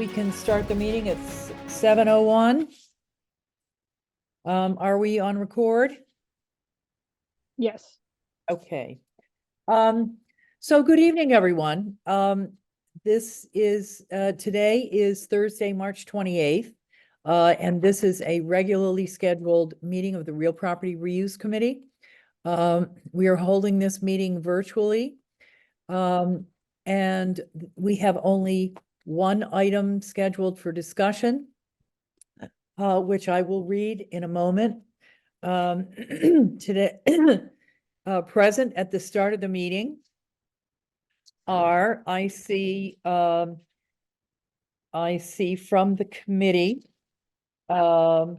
we can start the meeting at 7:01. Are we on record? Yes. Okay. So good evening, everyone. This is, today is Thursday, March 28th. And this is a regularly scheduled meeting of the Real Property Reuse Committee. We are holding this meeting virtually. And we have only one item scheduled for discussion, which I will read in a moment. Today, present at the start of the meeting are, I see from the committee, I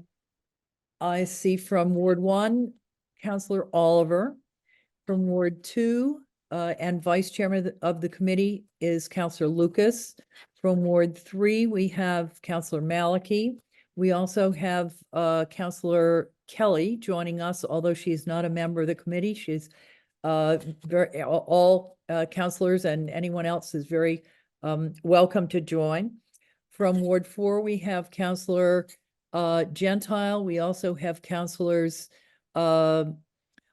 see from Ward 1, Councillor Oliver. From Ward 2, and Vice Chairman of the committee is Councillor Lucas. From Ward 3, we have Councillor Malachy. We also have Councillor Kelly joining us, although she's not a member of the committee. She's all councillors and anyone else is very welcome to join. From Ward 4, we have Councillor Gentile. We also have Councillors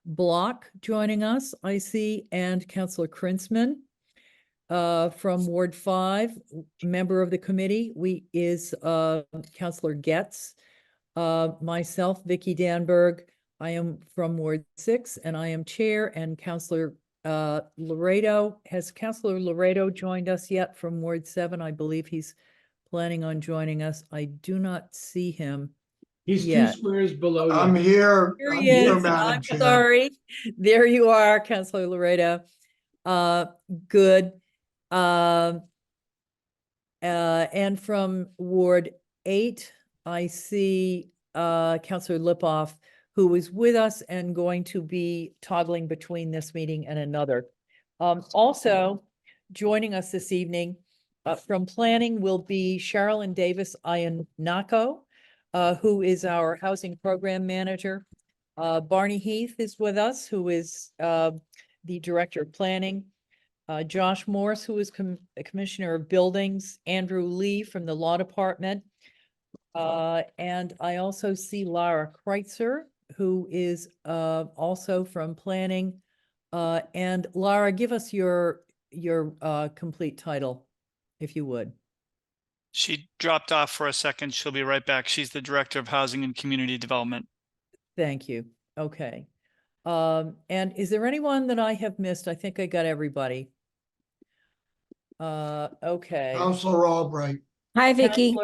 Block joining us, I see, and Councillor Krinsman. From Ward 5, member of the committee, is Councillor Getz. Myself, Vicky Danberg. I am from Ward 6 and I am chair, and Councillor Laredo. Has Councillor Laredo joined us yet from Ward 7? I believe he's planning on joining us. I do not see him. He's Yeah. 2 squares below you. I'm here. Here I'm he here, is. Madam I'm Chair. sorry. There you are, Councillor Laredo. Good. And from Ward 8, I see Councillor Lipoff, who is with us and going to be toggling between this meeting and another. Also joining us this evening from planning will be Sherilyn Davis Iannacco, who is our housing program manager. Barney Heath is with us, who is the director of planning. Josh Morse, who is commissioner of buildings. Andrew Lee from the law department. And I also see Lara Kreitzer, who is also from planning. And Lara, give us your complete title, if you would. She dropped off for a second. She'll be right back. She's the Director of Housing and Community Development. Thank you. Okay. And is there anyone that I have missed? I think I got everybody. Okay. Councilor Albright. Hi, Vicky.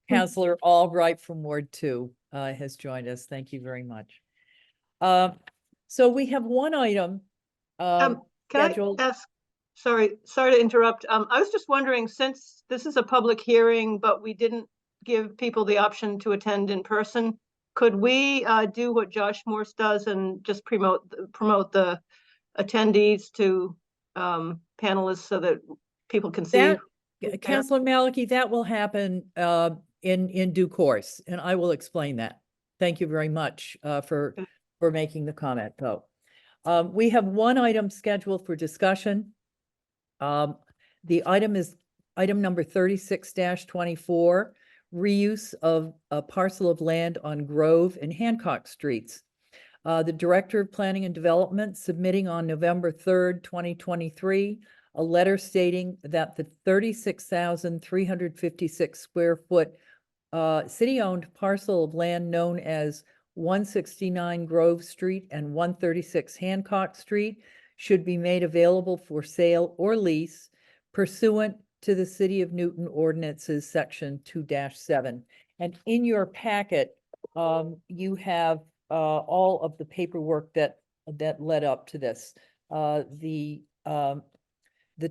Councillor Albright from Ward 2 has joined us. Thank you very much. So we have one item Can scheduled. I ask, sorry to interrupt. I was just wondering, since this is a public hearing, but we didn't give people the option to attend in person, could we do what Josh Morse does and just promote the attendees to panelists so that people can see? Councillor Malachy, that will happen in due course, and I will explain that. Thank you very much for making the comment, though. We have one item scheduled for discussion. The item is item number 36-24, reuse of a parcel of land on Grove and Hancock Streets. The Director of Planning and Development submitting on November 3rd, 2023, a letter stating that the 36,356 square foot city-owned parcel of land known as 169 Grove Street and 136 Hancock Street should be made available for sale or lease pursuant to the City of Newton Ordinances Section 2-7. And in your packet, you have all of the paperwork that led up to this. The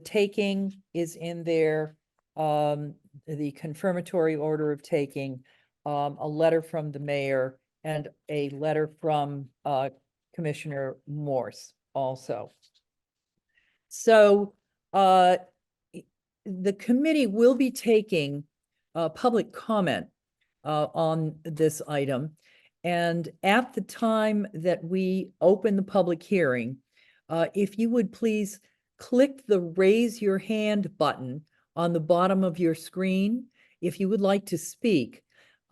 taking is in there, the confirmatory order of taking, a letter from the mayor, and a letter from Commissioner Morse also. So the committee will be taking public comment on this item. And at the time that we open the public hearing, if you would please click the raise your hand button on the bottom of your screen, if you would like to speak,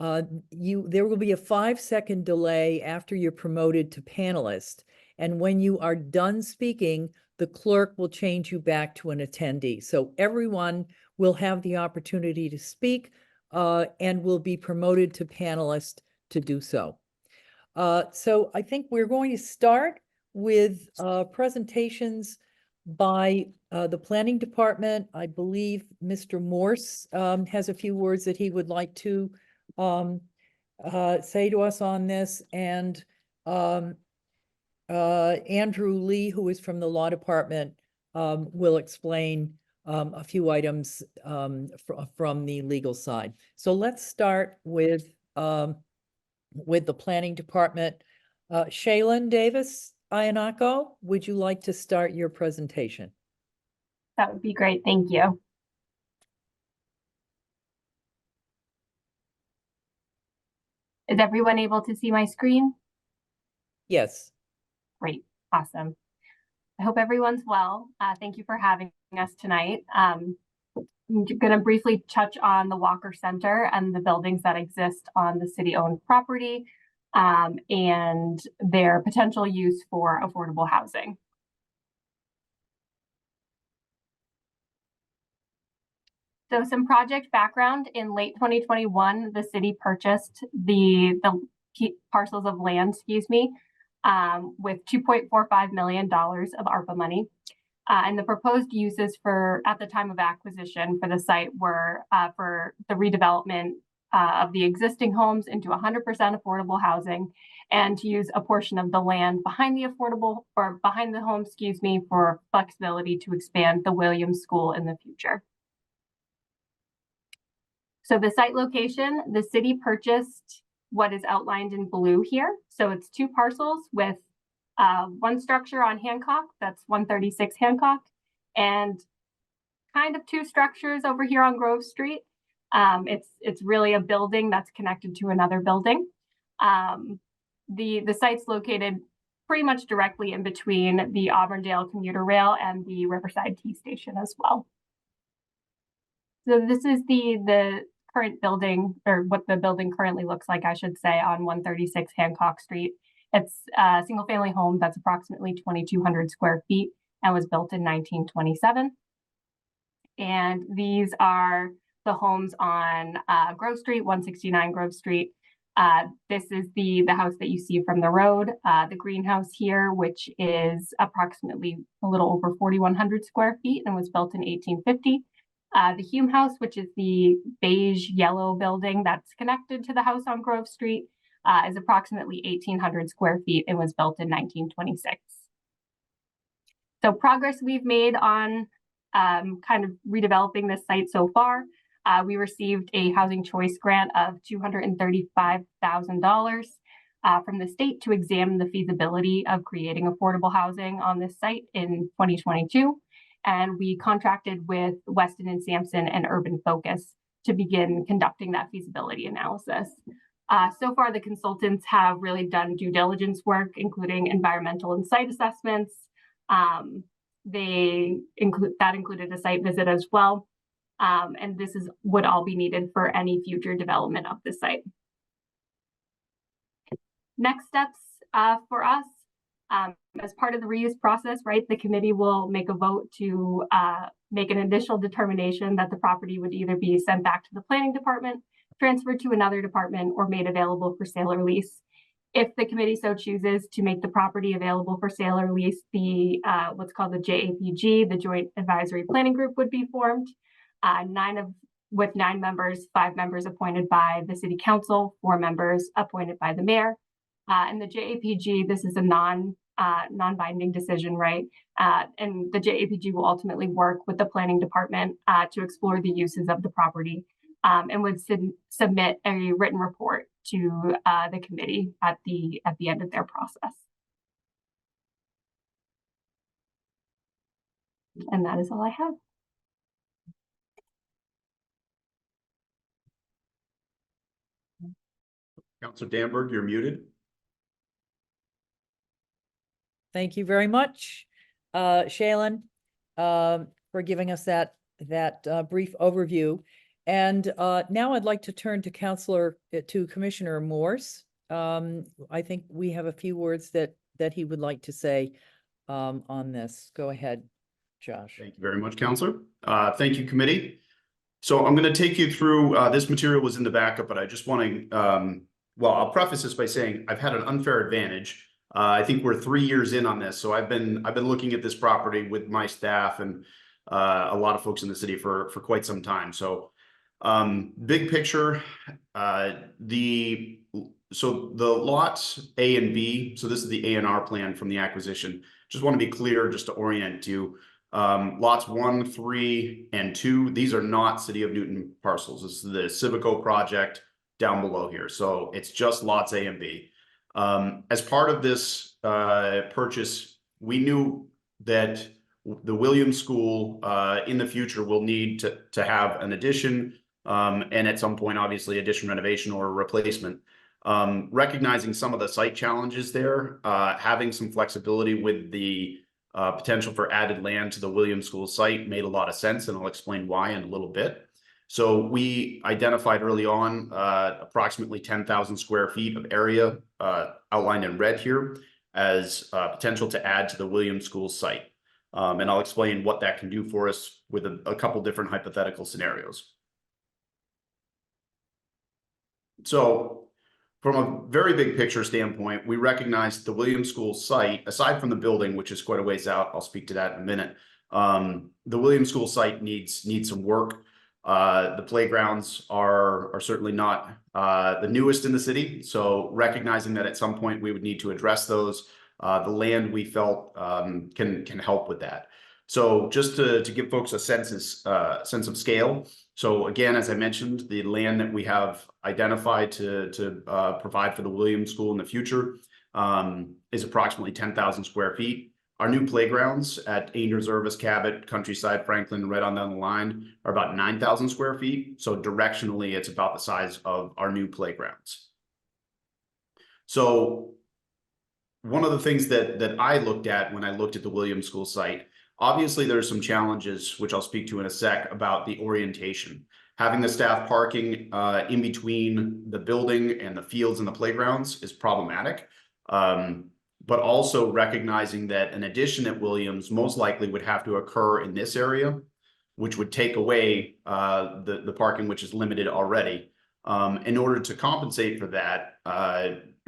there will be a 5-second delay after you're promoted to panelist. And when you are done speaking, the clerk will change you back to an attendee. So everyone will have the opportunity to speak and will be promoted to panelist to do so. So I think we're going to start with presentations by the planning department. I believe Mr. Morse has a few words that he would like to say to us on this, and Andrew Lee, who is from the law department, will explain a few items from the legal side. So let's start with the planning department. Shaylin Davis Iannacco, would you like to start your presentation? That would be great. Thank you. Is everyone able to see my screen? Yes. Great. Awesome. I hope everyone's well. Thank you for having us tonight. I'm going to briefly touch on the Walker Center and the buildings that exist on the city-owned property and their potential use for affordable housing. So some project background: in late 2021, the city purchased the parcels of land, with $2.45 million of ARPA money. And the proposed uses at the time of acquisition for the site were for the redevelopment of the existing homes into 100% affordable housing, and to use a portion of the land behind the home, for flexibility to expand the Williams School in the future. So the site location: the city purchased what is outlined in blue here. So it's 2 parcels with one structure on Hancock, that's 136 Hancock, and kind of 2 structures over here on Grove Street. It's really a building that's connected to another building. The site's located pretty much directly in between the Auburndale commuter rail and the Riverside T station as well. So this is the current building, or what the building currently looks like, I should say, on 136 Hancock Street. It's a single family home that's approximately 2,200 square feet and was built in 1927. And these are the homes on Grove Street, 169 Grove Street. This is the house that you see from the road, the greenhouse here, which is approximately a little over 4,100 square feet and was built in 1850. The Hume House, which is the beige yellow building that's connected to the house on Grove Street, is approximately 1,800 square feet and was built in 1926. So progress we've made on kind of redeveloping this site so far. We received a housing choice grant of $235,000 from the state to examine the feasibility of creating affordable housing on this site in 2022. And we contracted with Weston and Sampson and Urban Focus to begin conducting that feasibility analysis. So far, the consultants have really done due diligence work, including environmental and site assessments. That included a site visit as well. And this would all be needed for any future development of the site. Next steps for us. As part of the reuse process, the committee will make a vote to make an initial determination that the property would either be sent back to the planning department, transferred to another department, or made available for sale or lease. If the committee so chooses to make the property available for sale or lease, the what's called the JAPG, the Joint Advisory Planning Group, would be formed. 9 members, 5 members appointed by the City Council, 4 members appointed by the Mayor. And the JAPG, this is a non-binding decision, and the JAPG will ultimately work with the planning department to explore the uses of the property, and would submit a written report to the committee at the end of their process. And that is all I have. Councilor Danberg, you're muted. Thank you very much, Shaylin, for giving us that brief overview. And now I'd like to turn to Commissioner Morse. I think we have a few words that he would like to say on this. Go ahead, Josh. Thank you very much, Counselor. Thank you, committee. So I'm going to take you through, this material was in the backup, but I just want to, well, I'll preface this by saying I've had an unfair advantage. I think we're 3 years in on this. So I've been looking at this property with my staff and a lot of folks in the city for quite some time. So big picture, the lots A and B, so this is the A&R plan from the acquisition. Just want to be clear, just to orient you. Lots 1, 3, and 2, these are not City of Newton parcels. This is the Civico project down below here. So it's just lots A and B. As part of this purchase, we knew that the Williams School in the future will need to have an addition, and at some point, obviously, addition, renovation, or replacement. Recognizing some of the site challenges there, having some flexibility with the potential for added land to the Williams School site made a lot of sense, and I'll explain why in a little bit. So we identified early on approximately 10,000 square feet of area outlined in red here as potential to add to the Williams School site. And I'll explain what that can do for us with a couple different hypothetical scenarios. So from a very big picture standpoint, we recognize the Williams School site, aside from the building, which is quite a ways out, I'll speak to that in a minute. The Williams School site needs some work. The playgrounds are certainly not the newest in the city. So recognizing that at some point we would need to address those, the land we felt can help with that. So just to give folks a sense of scale. So again, as I mentioned, the land that we have identified to provide for the Williams School in the future is approximately 10,000 square feet. Our new playgrounds at Angels, Irvis, Cabot, Countryside, Franklin, right on down the line are about 9,000 square feet. So directionally, it's about the size of our new playgrounds. So one of the things that I looked at when I looked at the Williams School site, obviously there's some challenges, which I'll speak to in a sec, about the orientation. Having the staff parking in between the building and the fields and the playgrounds is problematic. But also recognizing that an addition at Williams most likely would have to occur in this area, which would take away the parking, which is limited already. In order to compensate for that,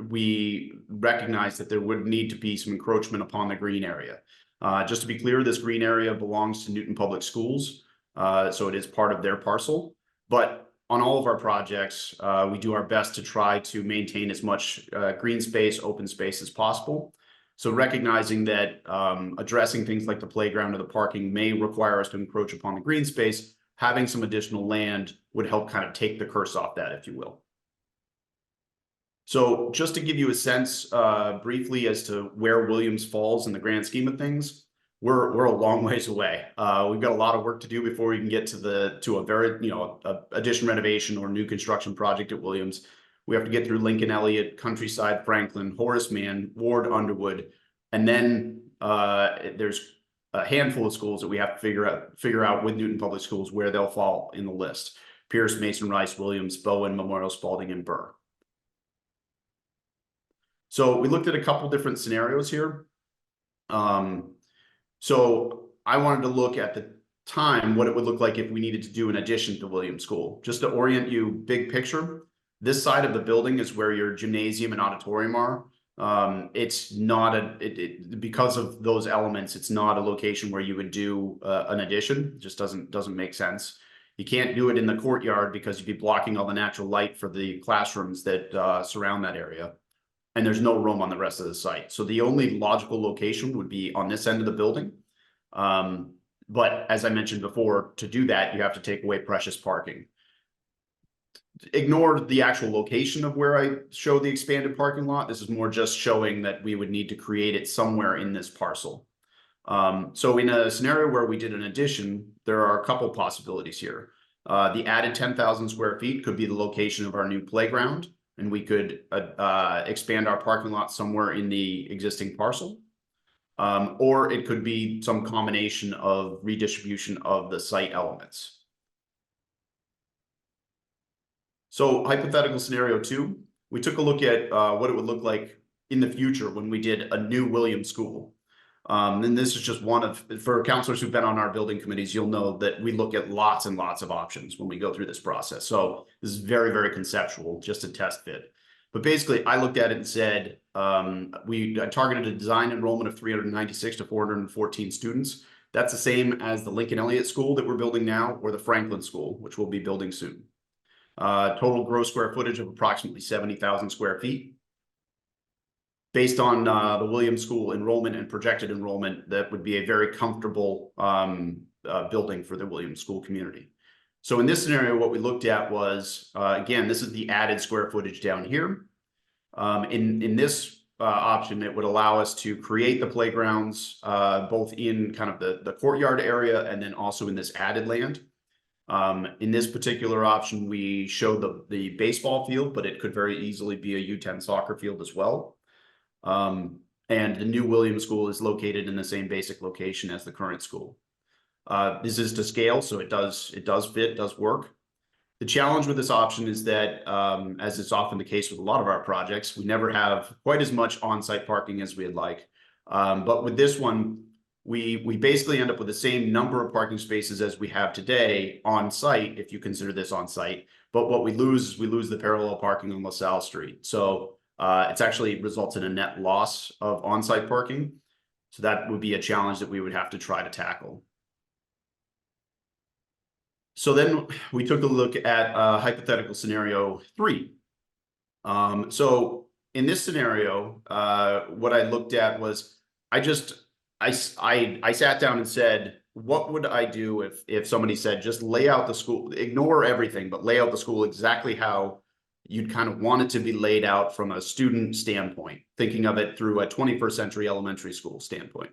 we recognize that there would need to be some encroachment upon the green area. Just to be clear, this green area belongs to Newton Public Schools, so it is part of their parcel. But on all of our projects, we do our best to try to maintain as much green space, open space as possible. So recognizing that addressing things like the playground or the parking may require us to encroach upon the green space, having some additional land would help kind of take the curse off that, if you will. So just to give you a sense briefly as to where Williams falls in the grand scheme of things, we're a long ways away. We've got a lot of work to do before we can get to a very, addition, renovation, or new construction project at Williams. We have to get through Lincoln, Elliott, Countryside, Franklin, Horace Mann, Ward, Underwood, and then there's a handful of schools that we have to figure out with Newton Public Schools where they'll fall in the list: Pierce, Mason, Rice, Williams, Bowen, Memorial, Spalding, and Burr. So we looked at a couple different scenarios here. So I wanted to look at the time, what it would look like if we needed to do an addition to Williams School. Just to orient you big picture, this side of the building is where your gymnasium and auditorium are. It's not because of those elements, it's not a location where you would do an addition. It just doesn't make sense. You can't do it in the courtyard because you'd be blocking all the natural light for the classrooms that surround that area. And there's no room on the rest of the site. So the only logical location would be on this end of the building. But as I mentioned before, to do that, you have to take away precious parking. Ignore the actual location of where I show the expanded parking lot. This is more just showing that we would need to create it somewhere in this parcel. So in a scenario where we did an addition, there are a couple possibilities here. The added 10,000 square feet could be the location of our new playground, and we could expand our parking lot somewhere in the existing parcel. Or it could be some combination of redistribution of the site elements. So hypothetical scenario 2, we took a look at what it would look like in the future when we did a new Williams School. And this is just one of, for counselors who've been on our building committees, you'll know that we look at lots and lots of options when we go through this process. So this is very, very conceptual, just a test fit. But basically, I looked at it and said, I targeted a design enrollment of 396 to 414 students. That's the same as the Lincoln Elliott School that we're building now, or the Franklin School, which we'll be building soon. Total gross square footage of approximately 70,000 square feet. Based on the Williams School enrollment and projected enrollment, that would be a very comfortable building for the Williams School community. So in this scenario, what we looked at was, again, this is the added square footage down here. In this option, it would allow us to create the playgrounds both in kind of the courtyard area and then also in this added land. In this particular option, we showed the baseball field, but it could very easily be a U10 soccer field as well. And the new Williams School is located in the same basic location as the current school. This is to scale, so it does fit, does work. The challenge with this option is that, as is often the case with a lot of our projects, we never have quite as much on-site parking as we'd like. But with this one, we basically end up with the same number of parking spaces as we have today on site, if you consider this on site. But what we lose is we lose the parallel parking on LaSalle Street. So it's actually results in a net loss of on-site parking. So that would be a challenge that we would have to try to tackle. So then we took a look at hypothetical scenario 3. So in this scenario, what I looked at was I sat down and said, what would I do if somebody said, just lay out the school, ignore everything, but lay out the school exactly how you'd kind of want it to be laid out from a student standpoint, thinking of it through a 21st century elementary school standpoint.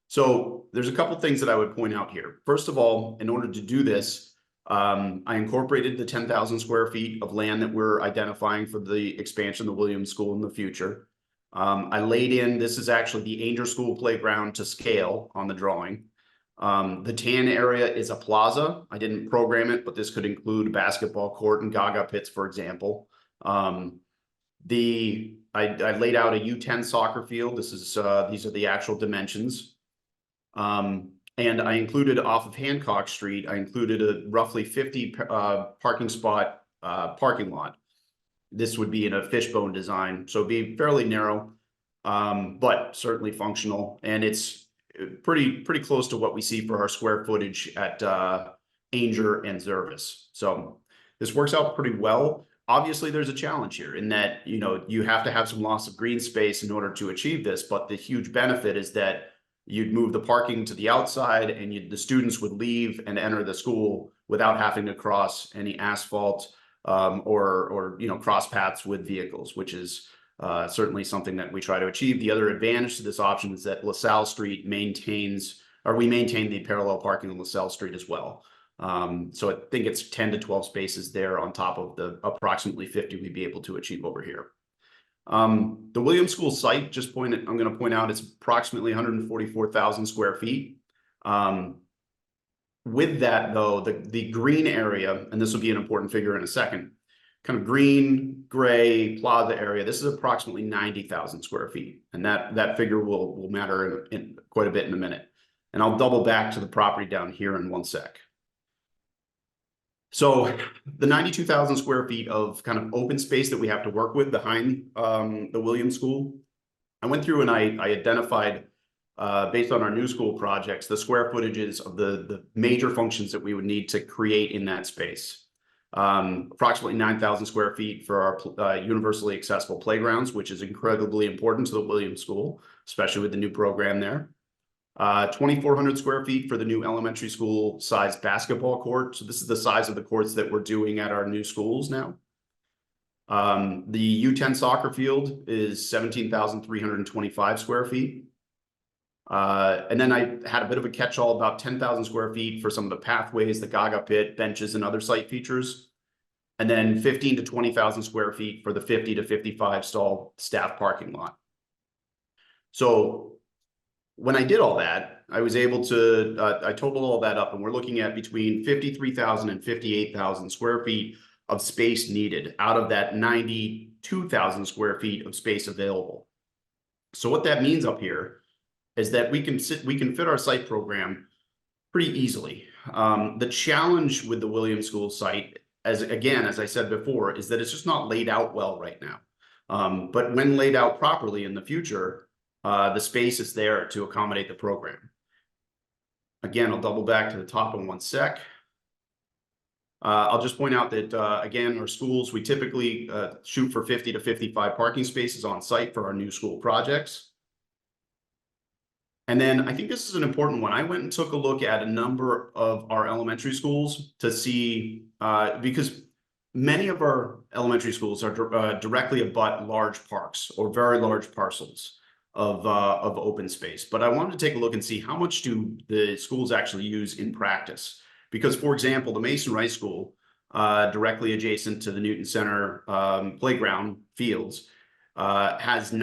So there's a couple things that I would point out here. First of all, in order to do this, I incorporated the 10,000 square feet of land that we're identifying for the expansion of the Williams School in the future. I laid in, this is actually the Angel School playground to scale on the drawing. The tan area is a plaza. I didn't program it, but this could include a basketball court and gaga pits, for example. I laid out a U10 soccer field. This is these are the actual dimensions. And I included off of Hancock Street, I included a roughly 50 parking spot parking lot. This would be in a fishbone design, so it'd be fairly narrow, but certainly functional. And it's pretty close to what we see for our square footage at Ainger and Zervis. So this works out pretty well. Obviously, there's a challenge here in that, you know, you have to have some loss of green space in order to achieve this. But the huge benefit is that you'd move the parking to the outside and the students would leave and enter the school without having to cross any asphalt or you know, cross paths with vehicles, which is certainly something that we try to achieve. The other advantage to this option is that LaSalle Street we maintain the parallel parking on LaSalle Street as well. So I think it's 10 to 12 spaces there on top of the approximately 50 we'd be able to achieve over here. The Williams School site, I'm going to point out, it's approximately 144,000 square feet. With that, though, the green area, and this will be an important figure in a second, kind of green, gray plaza area, this is approximately 90,000 square feet. And that figure will matter in quite a bit in a minute. And I'll double back to the property down here in one sec. So the 92,000 square feet of kind of open space that we have to work with behind the Williams School, I went through and I identified, based on our new school projects, the square footages of the major functions that we would need to create in that space. Approximately 9,000 square feet for our universally accessible playgrounds, which is incredibly important to the Williams School, especially with the new program there. 2,400 square feet for the new elementary school size basketball court. So this is the size of the courts that we're doing at our new schools now. The U10 soccer field is 17,325 square feet. And then I had a bit of a catch-all, about 10,000 square feet for some of the pathways, the gaga pit, benches, and other site features. And then 15 to 20,000 square feet for the 50 to 55 stall staff parking lot. So when I did all that, I was able to, I totaled all that up, and we're looking at between 53,000 and 58,000 square feet of space needed out of that 92,000 square feet of space available. So what that means up here is that we can fit our site program pretty easily. The challenge with the Williams School site, as I said before, is that it's just not laid out well right now. But when laid out properly in the future, the space is there to accommodate the program. Again, I'll double back to the top in one sec. I'll just point out that, again, our schools, we typically shoot for 50 to 55 parking spaces on site for our new school projects. And then I think this is an important one. I went and took a look at a number of our elementary schools to see, because many of our elementary schools are directly abut large parks or very large parcels of open space. But I wanted to take a look and see how much do the schools actually use in practice. Because, for example, the Mason Rice School, directly adjacent to the Newton Center playground fields, has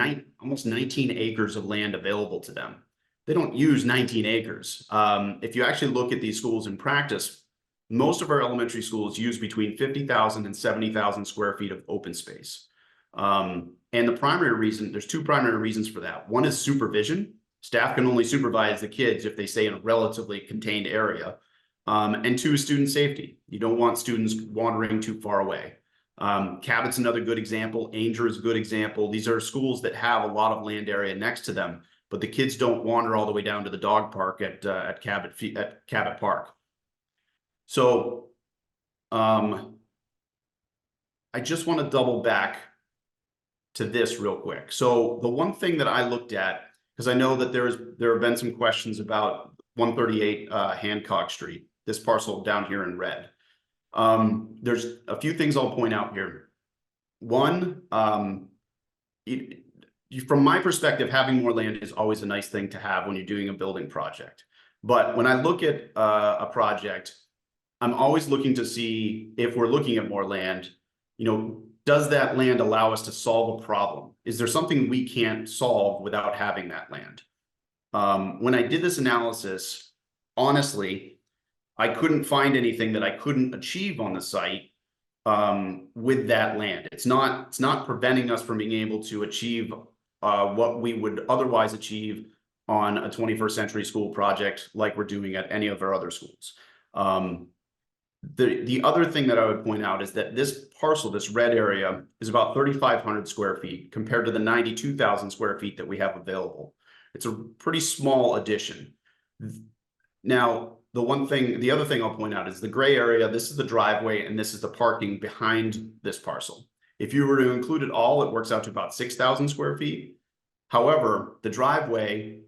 almost 19 acres of land available to them. They don't use 19 acres. If you actually look at these schools in practice, most of our elementary schools use between 50,000 and 70,000 square feet of open space. And the primary reason, there's two primary reasons for that. One is supervision. Staff can only supervise the kids if they stay in a relatively contained area. And two is student safety. You don't want students wandering too far away. Cabot's another good example. Ainger is a good example. These are schools that have a lot of land area next to them, but the kids don't wander all the way down to the dog park at Cabot Park. So I just want to double back to this real quick. So the one thing that I looked at, because I know that there have been some questions about 138 Hancock Street, this parcel down here in red. There's a few things I'll point out here. One, from my perspective, having more land is always a nice thing to have when you're doing a building project. But when I look at a project, I'm always looking to see if we're looking at more land, does that land allow us to solve a problem? Is there something we can't solve without having that land? When I did this analysis, honestly, I couldn't find anything that I couldn't achieve on the site with that land. It's not preventing us from being able to achieve what we would otherwise achieve on a 21st century school project like we're doing at any of our other schools. The other thing that I would point out is that this parcel, this red area, is about 3,500 square feet compared to the 92,000 square feet that we have available. It's a pretty small addition. Now, the other thing I'll point out is the gray area. This is the driveway and this is the parking behind this parcel. If you were to include it all, it works out to about 6,000 square feet. However, the driveway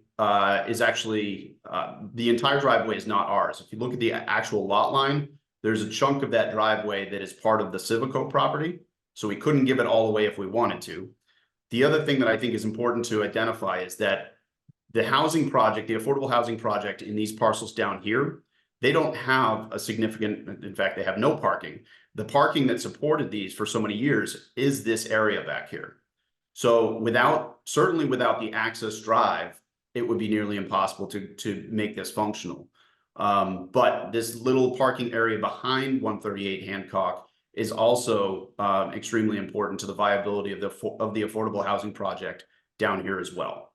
is actually, the entire driveway is not ours. If you look at the actual lot line, there's a chunk of that driveway that is part of the Civico property. So we couldn't give it all away if we wanted to. The other thing that I think is important to identify is that the housing project, the affordable housing project in these parcels down here, they don't have a significant, in fact, they have no parking. The parking that supported these for so many years is this area back here. So certainly without the access drive, it would be nearly impossible to make this functional. But this little parking area behind 138 Hancock is also extremely important to the viability of the affordable housing project down here as well.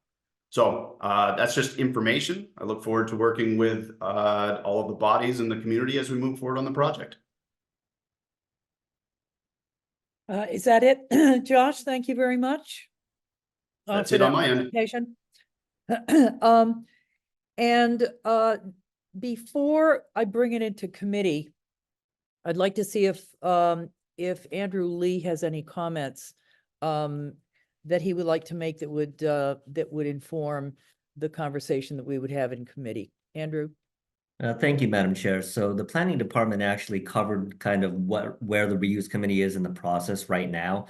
So that's just information. I look forward to working with all of the bodies in the community as we move forward on the project. Is that it, Josh? Thank you very much. That's for it on that my end. presentation. And before I bring it into committee, I'd like to see if Andrew Lee has any comments that he would like to make that would inform the conversation that we would have in committee. Andrew? Thank you, Madam Chair. So the planning department actually covered kind of where the reuse committee is in the process right now,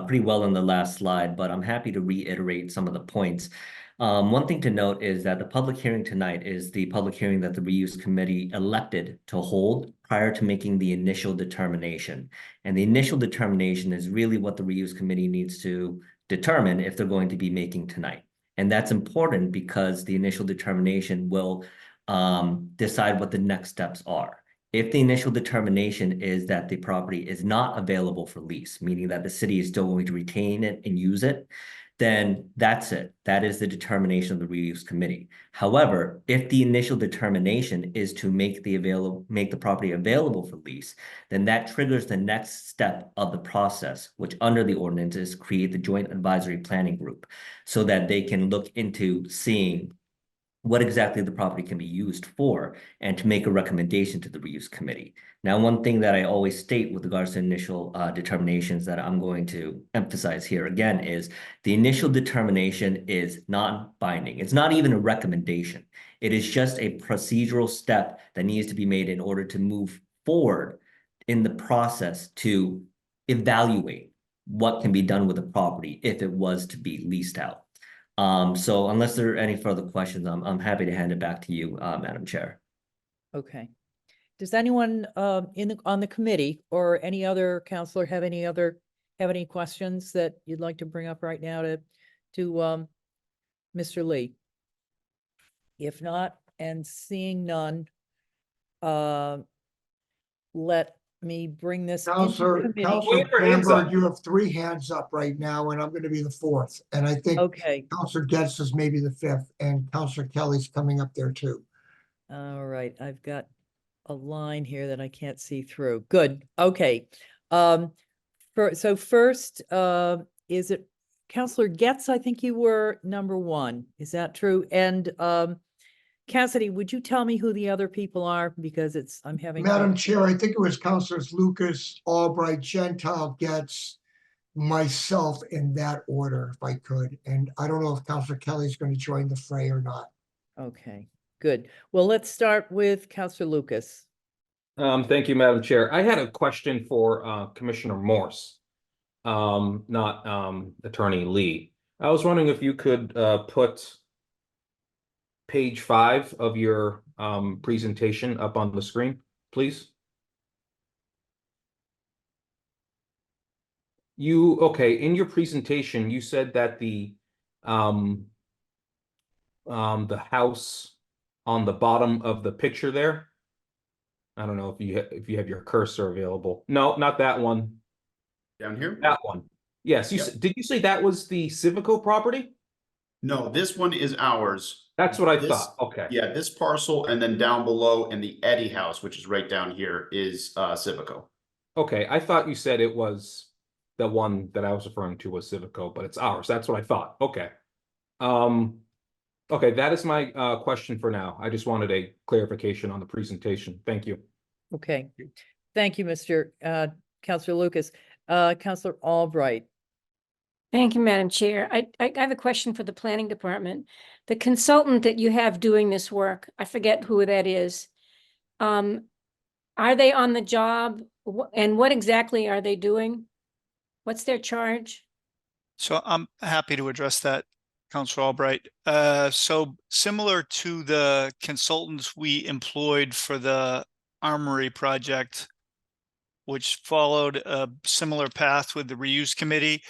pretty well in the last slide, but I'm happy to reiterate some of the points. One thing to note is that the public hearing tonight is the public hearing that the reuse committee elected to hold prior to making the initial determination. And the initial determination is really what the reuse committee needs to determine if they're going to be making tonight. And that's important because the initial determination will decide what the next steps are. If the initial determination is that the property is not available for lease, meaning that the city is still going to retain it and use it, then that's it. That is the determination of the reuse committee. However, if the initial determination is to make the property available for lease, then that triggers the next step of the process, which under the ordinance is create the joint advisory planning group so that they can look into seeing what exactly the property can be used for and to make a recommendation to the reuse committee. Now, one thing that I always state with regards to initial determinations that I'm going to emphasize here again is the initial determination is non-binding. It's not even a recommendation. It is just a procedural step that needs to be made in order to move forward in the process to evaluate what can be done with the property if it was to be leased out. So unless there are any further questions, I'm happy to hand it back to you, Madam Chair. Okay. Does anyone on the committee or any other counselor have any questions that you'd like to bring up right now to Mr. Lee? If not, and seeing none, let me bring this into Counselor committee. Bamberg, you have 3 hands up right now, and I'm going to be the 4th. And I think Okay, Counselor Getz is maybe the 5th, and Counselor Kelly's coming up there too. all right, I've got a line here that I can't see through. Good, okay. So first, is it Counselor Getz? I think you were number 1. Is that true? And Cassidy, would you tell me who the other people are? Because I'm having. Madam Chair, I think it was Counselors Lucas, Albright, Gentile, Getz, myself in that order, if I could. And I don't know if Counselor Kelly's going to join the fray or not. Okay, good. Well, let's start with Counselor Lucas. Thank you, Madam Chair. I had a question for Commissioner Morse, not Attorney Lee. I was wondering if you could put page 5 of your presentation up on the screen, please. In your presentation, you said that the house on the bottom of the picture there, I don't know if you have your cursor available. No, not that one. Down here? That one. Yes. Did you say that was the Civico property? No, this one is ours. That's what I This- thought. Okay. Yeah, this parcel and then down below in the Eddy house, which is right down here, is Civico. Okay. I thought you said it was the one that I was referring to was Civico, but it's ours. That's what I thought. Okay. Okay, that is my question for now. I just wanted a clarification on the presentation. Thank you. Okay, thank you, Counselor Lucas. Counselor Albright. Thank you, Madam Chair. I have a question for the planning department. The consultant that you have doing this work, I forget who that is. Are they on the job? And what exactly are they doing? What's their charge? So I'm happy to address that, Councilor Albright. So similar to the consultants we employed for the Armory project, which followed a similar path with the reuse committee,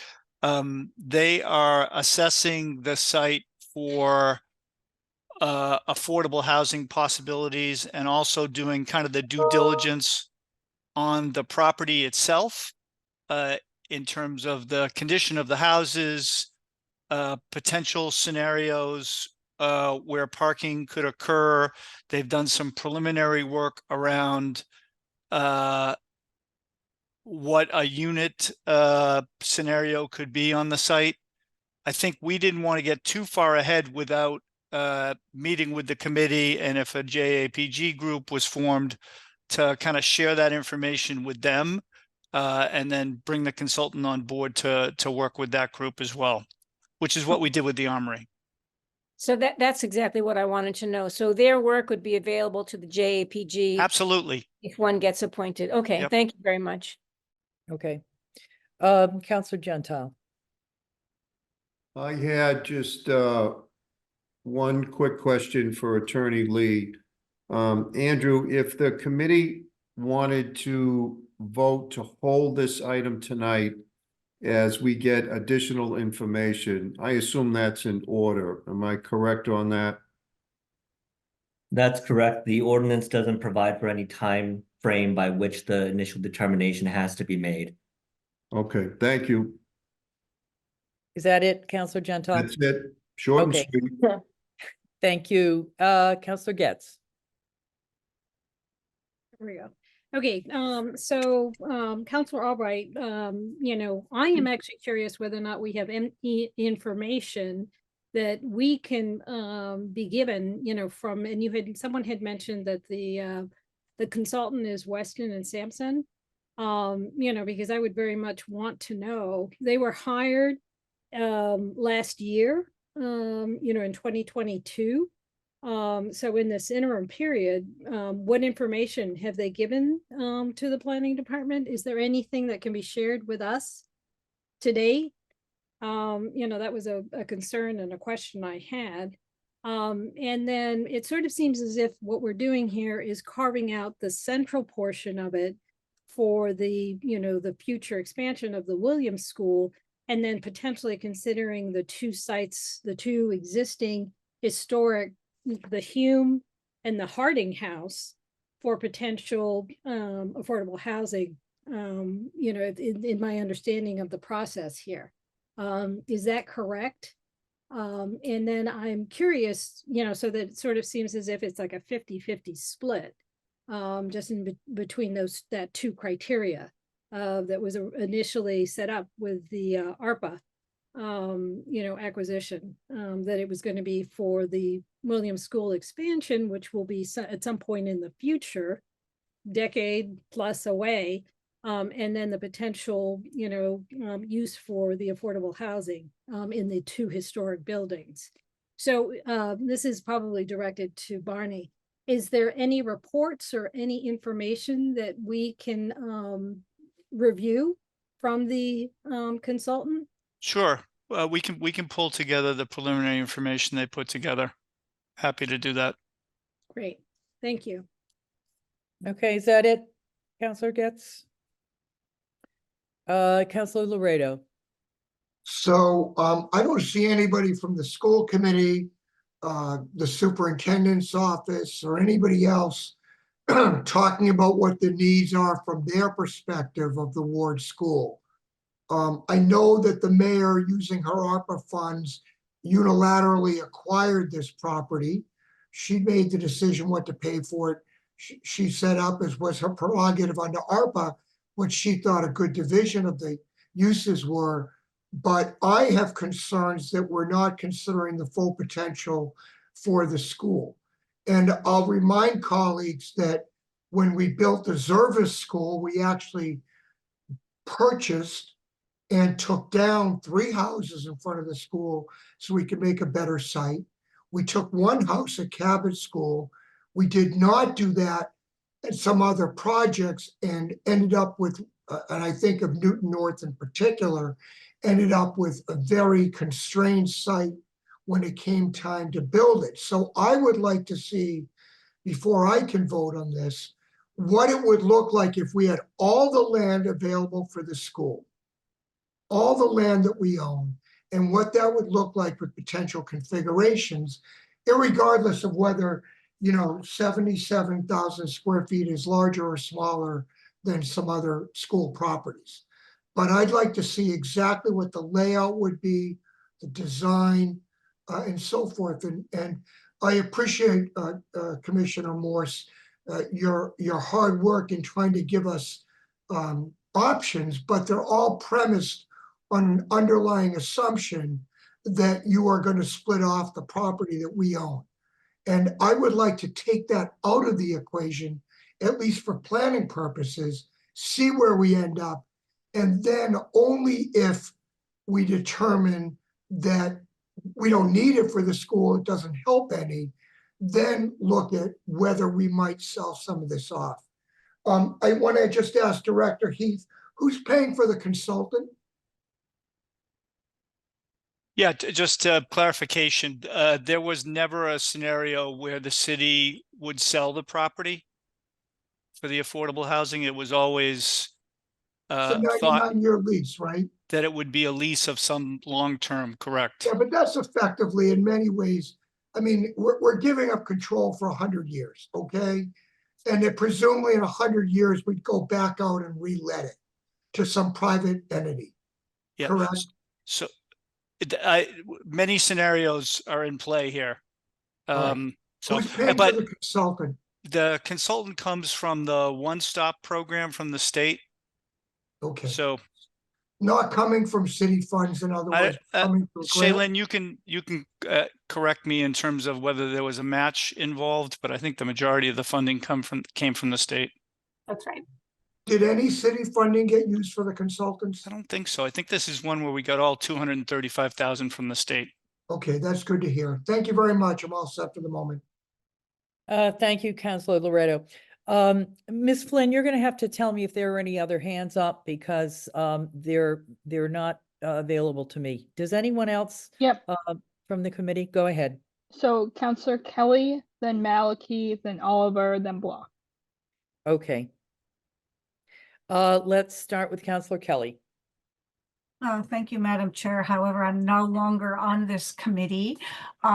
they are assessing the site for affordable housing possibilities and also doing kind of the due diligence on the property itself in terms of the condition of the houses, potential scenarios where parking could occur. They've done some preliminary work around what a unit scenario could be on the site. I think we didn't want to get too far ahead without meeting with the committee, and if a JAPG group was formed, to kind of share that information with them and then bring the consultant on board to work with that group as well, which is what we did with the Armory. So that's exactly what I wanted to know. So their work would be available to the JAPG. Absolutely. If one gets appointed. Okay, Yep. Thank you very much. Okay. Counselor Gentile. I had just one quick question for Attorney Lee. Andrew, if the committee wanted to vote to hold this item tonight as we get additional information, I assume that's in order. Am I correct on that? That's correct. The ordinance doesn't provide for any time frame by which the initial determination has to be made. Okay, thank you. Is that it, Counselor Gentile? That's it. Short and Okay. sweet. Thank you. Counselor Getz. There we go. Okay, Counselor Albright, I am actually curious whether or not we have any information that we can be given, from, and someone had mentioned that the consultant is Weston and Sampson. Because I would very much want to know. They were hired last year, in 2022. So in this interim period, what information have they given to the planning department? Is there anything that can be shared with us today? That was a concern and a question I had. And then it sort of seems as if what we're doing here is carving out the central portion of it for the, the future expansion of the Williams School, and then potentially considering the two sites, the two existing historic, the Hume and the Harding House, for potential affordable housing, in my understanding of the process here. Is that correct? And then I'm curious, so that it sort of seems as if it's like a 50-50 split, just in between that two criteria that was initially set up with the ARPA, acquisition, that it was going to be for the Williams School expansion, which will be at some point in the future, decade plus away, and then the potential, use for the affordable housing in the two historic buildings. So this is probably directed to Barney. Is there any reports or any information that we can review from the consultant? Sure. We can pull together the preliminary information they put together. Happy to do that. Great. Thank you. Okay, is that it, Counselor Getz? Counselor Laredo. So I don't see anybody from the school committee, the superintendent's office, or anybody else talking about what the needs are from their perspective of the Ward School. I know that the mayor, using her ARPA funds, unilaterally acquired this property. She made the decision what to pay for it. She set up, as was her prerogative under ARPA, what she thought a good division of the uses were. But I have concerns that we're not considering the full potential for the school. And I'll remind colleagues that when we built the Zervis School, we actually purchased and took down 3 houses in front of the school so we could make a better site. We took 1 house at Cabot School. We did not do that at some other projects, and ended up with, and I think of Newton North in particular, ended up with a very constrained site when it came time to build it. So I would like to see, before I can vote on this, what it would look like if we had all the land available for the school, all the land that we own, and what that would look like with potential configurations, irregardless of whether, 77,000 square feet is larger or smaller than some other school properties. But I'd like to see exactly what the layout would be, the design, and so forth. And I appreciate, Commissioner Morse, your hard work in trying to give us options, but they're all premised on an underlying assumption that you are going to split off the property that we own. And I would like to take that out of the equation, at least for planning purposes, see where we end up. And then only if we determine that we don't need it for the school, it doesn't help any, then look at whether we might sell some of this off. I want to just ask Director Heath, who's paying for the consultant? Yeah, just clarification. There was never a scenario where the city would sell the property for the affordable housing. It was always It's a thought 99-year lease, right? that it would be a lease of some long-term, correct? Yeah, but that's effectively, in many ways, I mean, we're giving up control for 100 years, okay? And that presumably in 100 years, we'd go back out and re-let it to some private entity. Yeah. Correct? So many scenarios are in play here. right. So, Who's paying for but the consultant? the consultant comes from the One Stop program from the state. Okay, So not coming from city funds, in other I, words, coming through grant. Shaylin, you can correct me in terms of whether there was a match involved, but I think the majority of the funding came from the state. That's right. Did any city funding get used for the consultants? I don't think so. I think this is one where we got all 235,000 from the state. Okay, that's good to hear. Thank you very much. I'm all set for the moment. Thank you, Counselor Loretto. Ms. Flynn, you're gonna have to tell me if there are any other hands up because they're not available to me. Does anyone else Yep. from the committee? Go ahead. So Counselor Kelly, then Malachy, then Oliver, then Block. Okay. Let's start with Counselor Kelly. Thank you, Madam Chair. However, I'm no longer on this committee.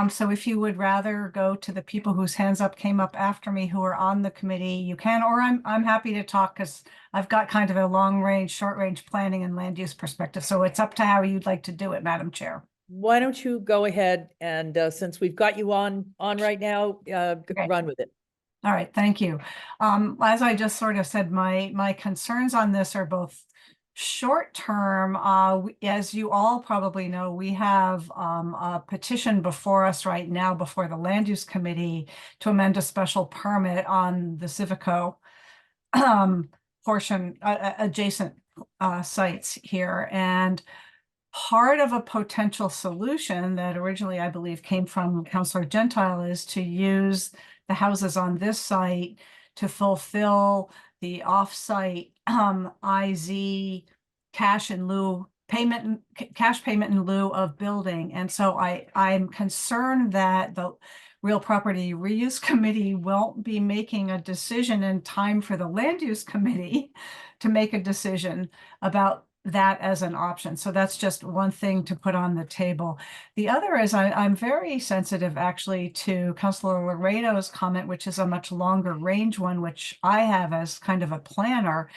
So if you would rather go to the people whose hands up came up after me who are on the committee, you can, or I'm happy to talk because I've got kind of a long range, short range planning and land use perspective. So it's up to how you'd like to do it, Madam Chair. Why don't you go ahead and since we've got you on right now, run with it. All right, thank you. As I just sort of said, my concerns on this are both short term. As you all probably know, we have a petition before us right now before the Land Use Committee to amend a special permit on the Civico portion, adjacent sites here. And part of a potential solution that originally I believe came from Councillor Gentile is to use the houses on this site to fulfill the off-site IZ cash in lieu payment, cash payment in lieu of building. And so I'm concerned that the Real Property Reuse Committee won't be making a decision in time for the Land Use Committee to make a decision about that as an option. So that's just one thing to put on the table. The other is I'm very sensitive actually to Councilor Laredo's comment, which is a much longer range one, which I have as kind of a planner.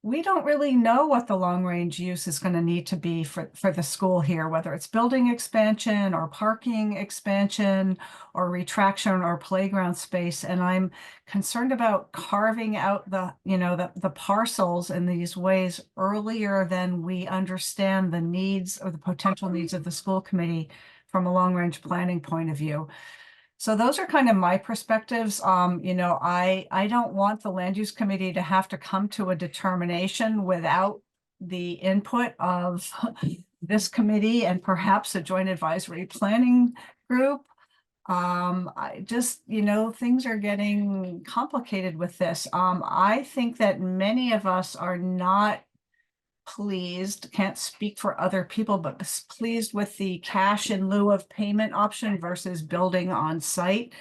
We don't really know what the long range use is going to need to be for the school here, whether it's building expansion or parking expansion or retraction or playground space. And I'm concerned about carving out the parcels in these ways earlier than we understand the needs or the potential needs of the school committee from a long range planning point of view. So those are kind of my perspectives. I don't want the Land Use Committee to have to come to a determination without the input of this committee and perhaps a joint advisory planning group. I just, things are getting complicated with this. I think that many of us are not pleased, can't speak for other people, but pleased with the cash in lieu of payment option versus building on site.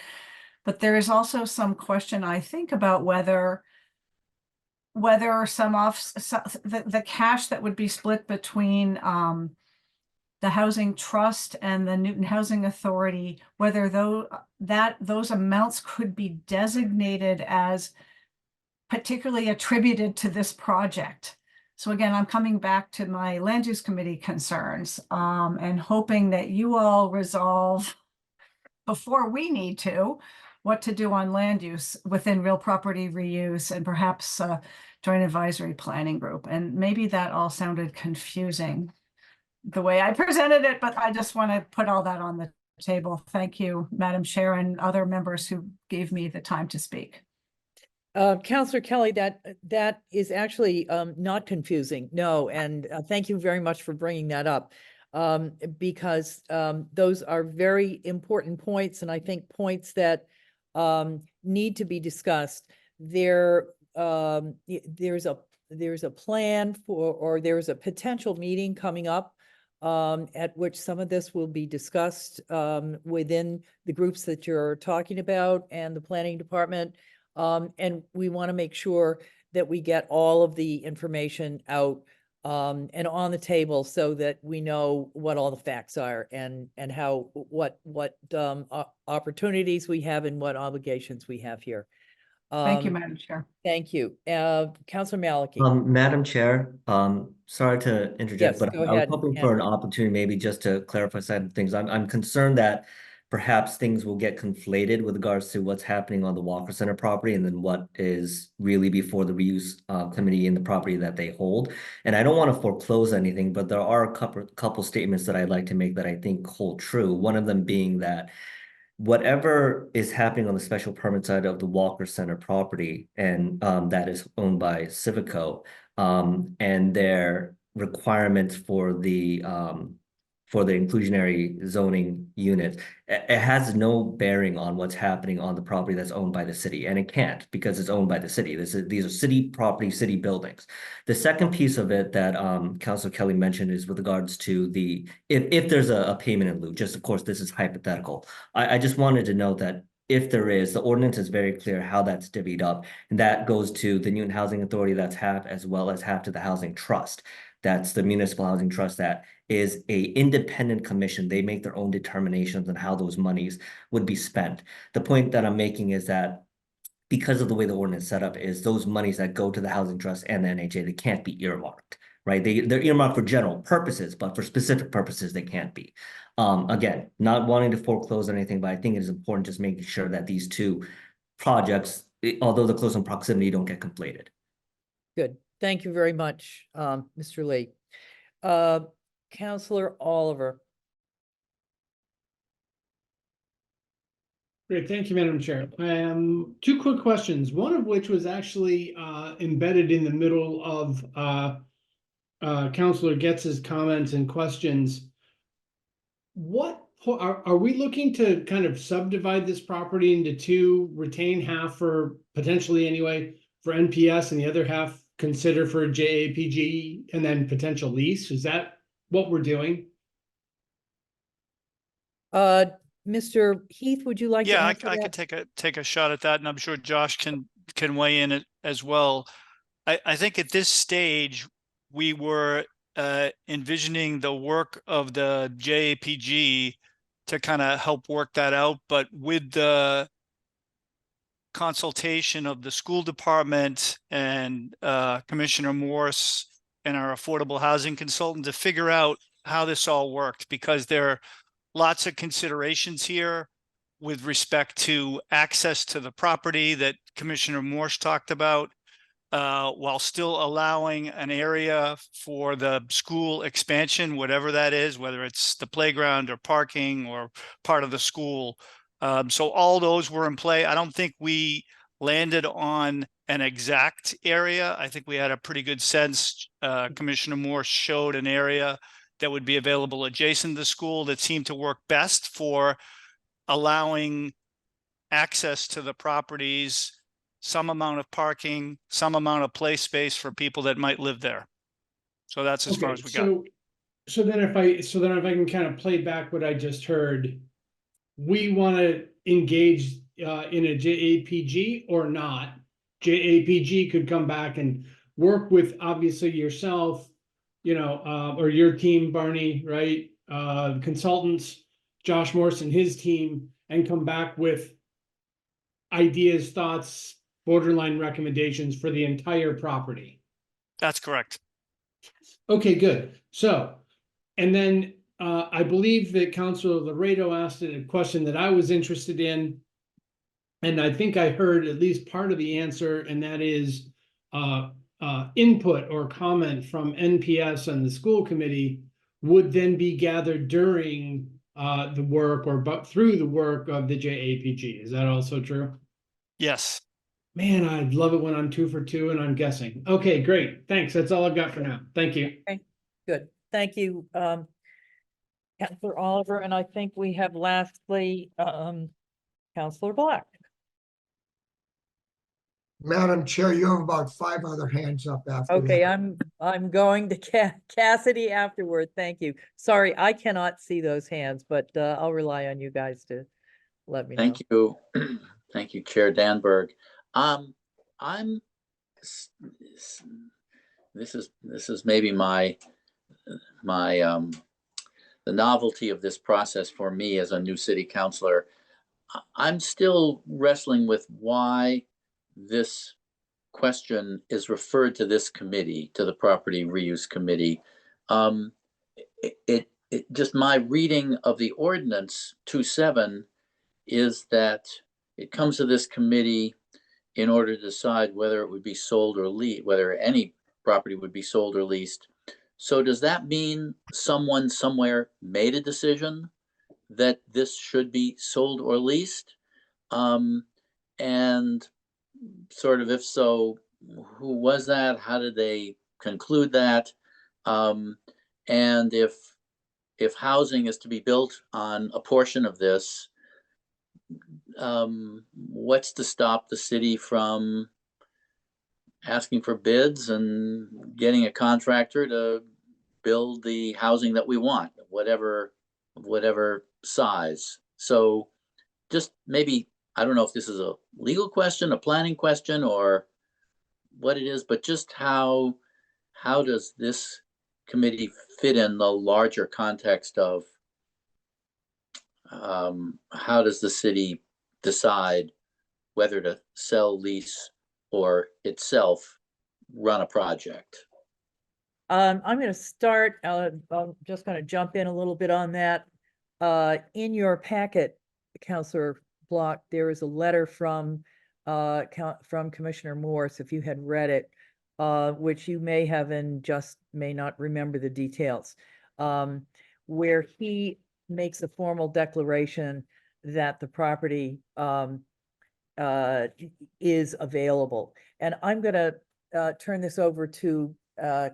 But there is also some question, I think, about whether the cash that would be split between the Housing Trust and the Newton Housing Authority, whether those amounts could be designated as particularly attributed to this project. So again, I'm coming back to my Land Use Committee concerns and hoping that you all resolve before we need to what to do on land use within real property reuse and perhaps a joint advisory planning group. And maybe that all sounded confusing the way I presented it, but I just want to put all that on the table. Thank you, Madam Chair, and other members who gave me the time to speak. Councillor Kelly, that is actually not confusing. No, and thank you very much for bringing that up because those are very important points, and I think points that need to be discussed. There's a plan for, or there's a potential meeting coming up at which some of this will be discussed within the groups that you're talking about and the planning department. And we want to make sure that we get all of the information out and on the table so that we know what all the facts are and what opportunities we have and what obligations we have here. Thank you, Um, Madam Chair. Thank you. Counselor Maliki. Madam Chair, sorry to interject, Yes, but go I was ahead, hoping for an Andrew. opportunity maybe just to clarify some things. I'm concerned that perhaps things will get conflated with regards to what's happening on the Walker Center property and then what is really before the reuse committee in the property that they hold. And I don't want to foreclose anything, but there are a couple statements that I'd like to make that I think hold true. One of them being that whatever is happening on the special permit side of the Walker Center property and that is owned by Civico and their requirements for the inclusionary zoning unit, it has no bearing on what's happening on the property that's owned by the city, and it can't because it's owned by the city. These are city property, city buildings. The second piece of it that Councilor Kelly mentioned is with regards to the if there's a payment in lieu. Just of course, this is hypothetical. I just wanted to note that if there is, the ordinance is very clear how that's divvied up, and that goes to the Newton Housing Authority, that's half, as well as half to the Housing Trust. That's the municipal housing trust that is a independent commission. They make their own determinations on how those monies would be spent. The point that I'm making is that because of the way the ordinance set up is those monies that go to the housing trust and the NHA, they can't be earmarked, right? They're earmarked for general purposes, but for specific purposes, they can't be. Again, not wanting to foreclose anything, but I think it is important just making sure that these two projects, although they're close in proximity, don't get conflated. Good. Thank you very much, Mr. Lee. Counselor Oliver. Great, thank you, Madam Chair. Two quick questions, one of which was actually embedded in the middle of Councilor Getz's comments and questions. What are we looking to kind of subdivide this property into two, retain half for potentially anyway for NPS and the other half consider for JAPG and then potential lease? Is that what we're doing? Mr. Heath, would you like to Yeah, answer I that? could take a shot at that, and I'm sure Josh can weigh in it as well. I think at this stage we were envisioning the work of the JAPG to kind of help work that out, but with the consultation of the school department and Commissioner Morse and our affordable housing consultant to figure out how this all worked, because there are lots of considerations here with respect to access to the property that Commissioner Morse talked about, while still allowing an area for the school expansion, whatever that is, whether it's the playground or parking or part of the school. So all those were in play. I don't think we landed on an exact area. I think we had a pretty good sense. Commissioner Morse showed an area that would be available adjacent to the school that seemed to work best for allowing access to the properties, some amount of parking, some amount of play space for people that might live there. So that's as far as we got. So then if I can kind of play back what I just heard, we want to engage in a JAPG or not. JAPG could come back and work with obviously yourself, or your team, Barney, right? Consultants, Josh Morse and his team, and come back with ideas, thoughts, borderline recommendations for the entire property. That's correct. Okay, good. So, and then I believe that Councilor Laredo asked a question that I was interested in, and I think I heard at least part of the answer, and that is input or comment from NPS and the school committee would then be gathered during the work but through the work of the JAPG. Is that also true? Yes. Man, I love it when I'm 2 for 2 and I'm guessing. Okay, great. Thanks. That's all I've got for now. Thank you. Okay, good. Thank you, Councilor Oliver. And I think we have lastly, Councilor Black. Madam Chair, you have about 5 other hands up after Okay, that. I'm going to Cassidy afterward. Thank you. Sorry, I cannot see those hands, but I'll rely on you guys to let me know. Thank you. Thank you, Chair Danberg. This is maybe my the novelty of this process for me as a new city councilor. I'm still wrestling with why this question is referred to this committee, to the Property Reuse Committee. It just my reading of the ordinance 2.7 is that it comes to this committee in order to decide whether it would be sold or leased, whether any property would be sold or leased. So does that mean someone somewhere made a decision that this should be sold or leased? And sort of, if so, who was that? How did they conclude that? And if housing is to be built on a portion of this, what's to stop the city from asking for bids and getting a contractor to build the housing that we want, whatever size? So just maybe, I don't know if this is a legal question, a planning question, or what it is, but just how does this committee fit in the larger context of how does the city decide whether to sell, lease, or itself run a project? I'm going to start, I'm just going to jump in a little bit on that. In your packet, Councillor Block, there is a letter from Commissioner Morse, if you had read it, which you may have and just may not remember the details, where he makes a formal declaration that the property is available. And I'm going to turn this over to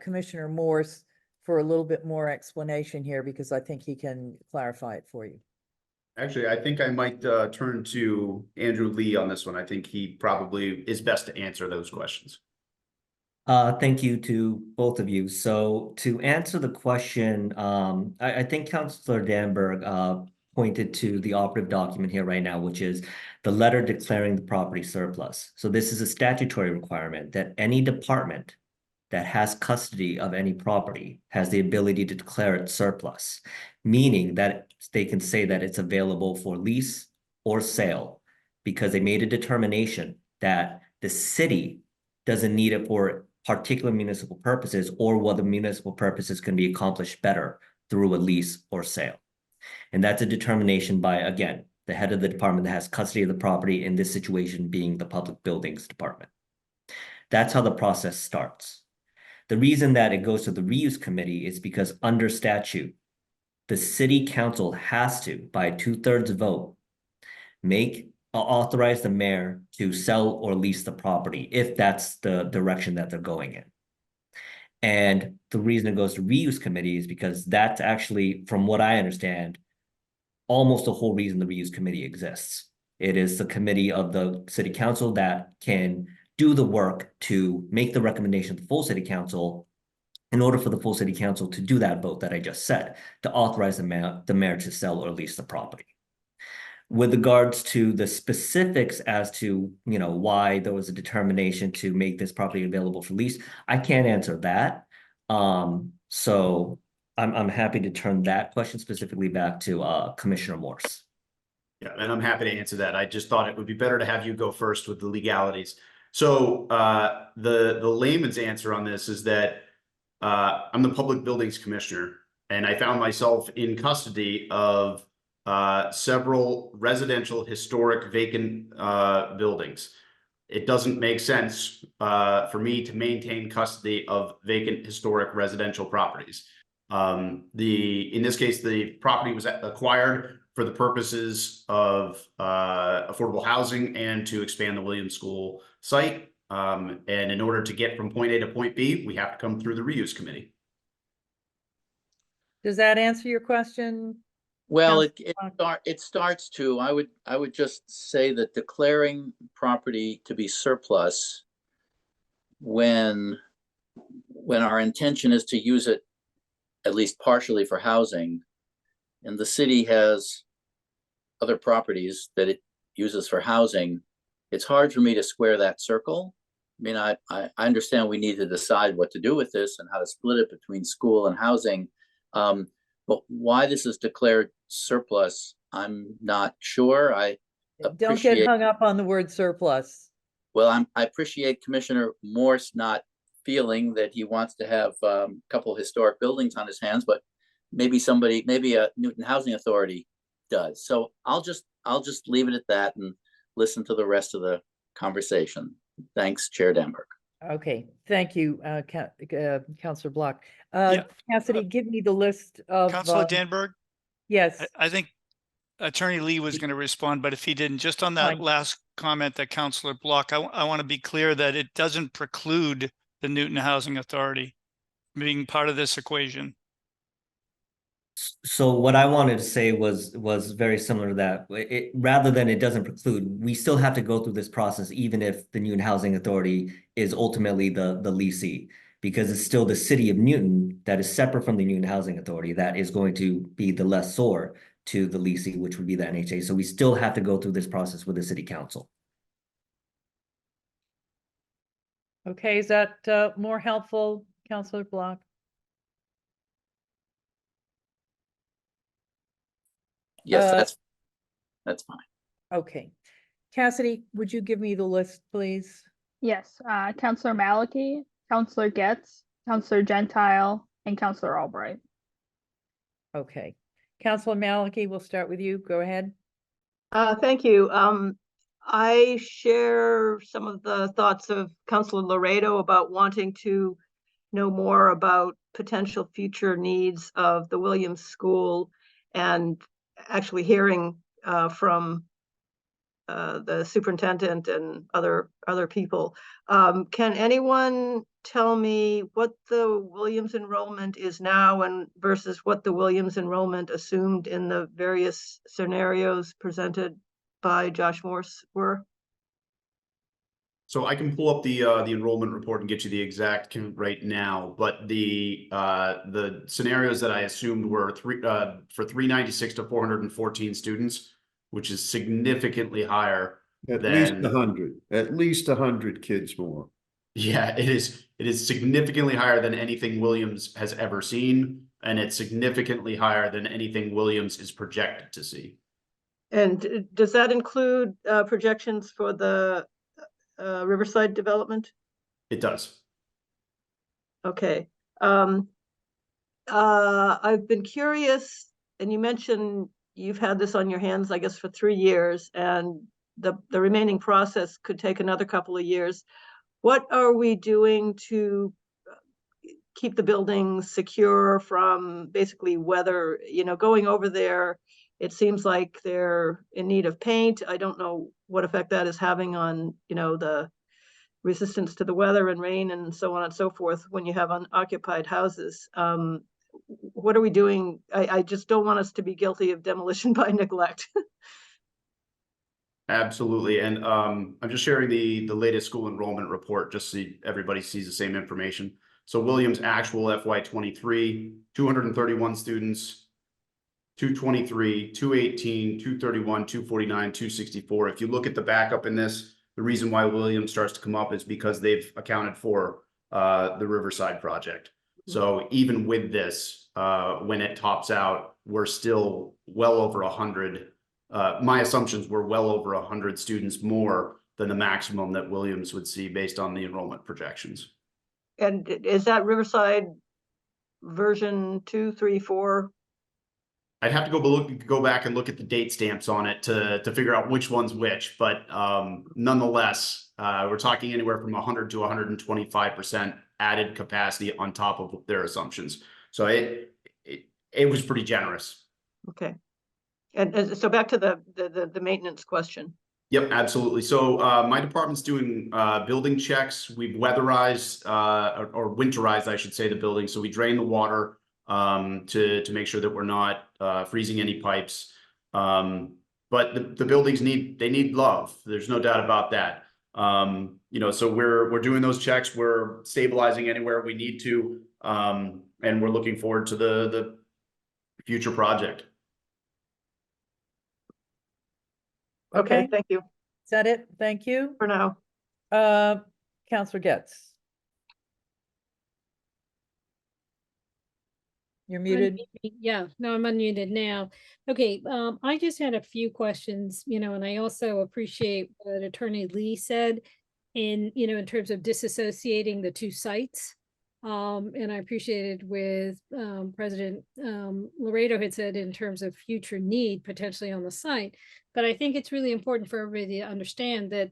Commissioner Morse for a little bit more explanation here, because I think he can clarify it for you. Actually, I think I might turn to Andrew Lee on this one. I think he probably is best to answer those questions. Thank you to both of you. So to answer the question, I think Councillor Danberg pointed to the operative document here right now, which is the letter declaring the property surplus. So this is a statutory requirement that any department that has custody of any property has the ability to declare it surplus, meaning that they can say that it's available for lease or sale because they made a determination that the city doesn't need it for particular municipal purposes, or whether municipal purposes can be accomplished better through a lease or sale. And that's a determination by, again, the head of the department that has custody of the property, in this situation being the Public Buildings Department. That's how the process starts. The reason that it goes to the reuse committee is because under statute, the city council has to, by a 2/3 vote, authorize the mayor to sell or lease the property if that's the direction that they're going in. And the reason it goes to reuse committee is because that's actually, from what I understand, almost the whole reason the reuse committee exists. It is the committee of the city council that can do the work to make the recommendation to the full city council in order for the full city council to do that vote that I just said, to authorize the mayor to sell or lease the property. With regards to the specifics as to, why there was a determination to make this property available for lease, I can't answer that. So I'm happy to turn that question specifically back to Commissioner Morse. Yeah, and I'm happy to answer that. I just thought it would be better to have you go first with the legalities. So the layman's answer on this is that I'm the Public Buildings Commissioner, and I found myself in custody of several residential historic vacant buildings. It doesn't make sense for me to maintain custody of vacant historic residential properties. In this case, the property was acquired for the purposes of affordable housing and to expand the Williams School site. And in order to get from point A to point B, we have to come through the reuse committee. Does that answer your question? Well, it starts to. I would just say that declaring property to be surplus when our intention is to use it at least partially for housing, and the city has other properties that it uses for housing, it's hard for me to square that circle. I mean, I understand we need to decide what to do with this and how to split it between school and housing. But why this is declared surplus, I'm not sure. Don't get hung up on the word surplus. Well, I appreciate Commissioner Morse not feeling that he wants to have a couple of historic buildings on his hands, but maybe a Newton Housing Authority does. So I'll just leave it at that and listen to the rest of the conversation. Thanks, Chair Danberg. Okay, thank you, Counselor Block. Yeah, Cassidy, give me the list of. Counselor Danberg, Yes, I think Attorney Lee was going to respond, but if he didn't, just on that Fine. last comment that Counselor Block, I want to be clear that it doesn't preclude the Newton Housing Authority being part of this equation. So what I wanted to say was very similar to that. Rather than it doesn't preclude, we still have to go through this process, even if the Newton Housing Authority is ultimately the leasee, because it's still the city of Newton that is separate from the Newton Housing Authority that is going to be the lessor to the leasee, which would be the NHA. So we still have to go through this process with the city council. okay, is that more helpful, Counselor Block? Yes, that's fine. Okay. Cassidy, would you give me the list, please? Yes, Counselor Maliki, Counselor Getz, Counselor Gentile, and Counselor Albright. Okay. Counselor Maliki, we'll start with you. Go ahead. Thank you. I share some of the thoughts of Counselor Laredo about wanting to know more about potential future needs of the Williams School, and actually hearing from the superintendent and other people. Can anyone tell me what the Williams enrollment is now and versus what the Williams enrollment assumed in the various scenarios presented by Josh Morse were? So I can pull up the enrollment report and get you the exact count right now, but the scenarios that I assumed were for 396 to 414 students, which is significantly higher At than at least 100 kids more. Yeah, it is. It is significantly higher than anything Williams has ever seen, and it's significantly higher than anything Williams is projected to see. And does that include projections for the Riverside development? It does. Okay. I've been curious, and you mentioned you've had this on your hands, I guess, for 3 years, and the remaining process could take another couple of years. What are we doing to keep the buildings secure from basically weather? You know, going over there, it seems like they're in need of paint. I don't know what effect that is having on, you know, the resistance to the weather and rain and so on and so forth when you have unoccupied houses. What are we doing? I just don't want us to be guilty of demolition by neglect. Absolutely. And I'm just sharing the latest school enrollment report, just so everybody sees the same information. So Williams actual FY23, 231 students, 223, 218, 231, 249, 264. If you look at the backup in this, the reason why Williams starts to come up is because they've accounted for the Riverside project. So even with this, when it tops out, we're still well over 100. My assumptions were well over 100 students more than the maximum that Williams would see based on the enrollment projections. And is that Riverside version 2, 3, 4? I'd have to go back and look at the date stamps on it to figure out which one's which, but nonetheless, we're talking anywhere from 100 to 125% added capacity on top of their assumptions. So it was pretty generous. Okay. And so back to the maintenance question. Yep, absolutely. So my department's doing building checks. We've weatherized or winterized, I should say, the building. So we drain the water to make sure that we're not freezing any pipes. But the buildings need love. There's no doubt about that. You know, so we're doing those checks. We're stabilizing anywhere we need to, and we're looking forward to the future project. Okay, thank you. Is that it? Thank you. For now. Counselor Getz. You're muted. Yeah, no, I'm unmuted now. Okay, I just had a few questions, you know, and I also appreciate what Attorney Lee said. in, you know, in terms of disassociating the two sites. And I appreciated with President Laredo had said in terms of future need potentially on the site. But I think it's really important for everybody to understand that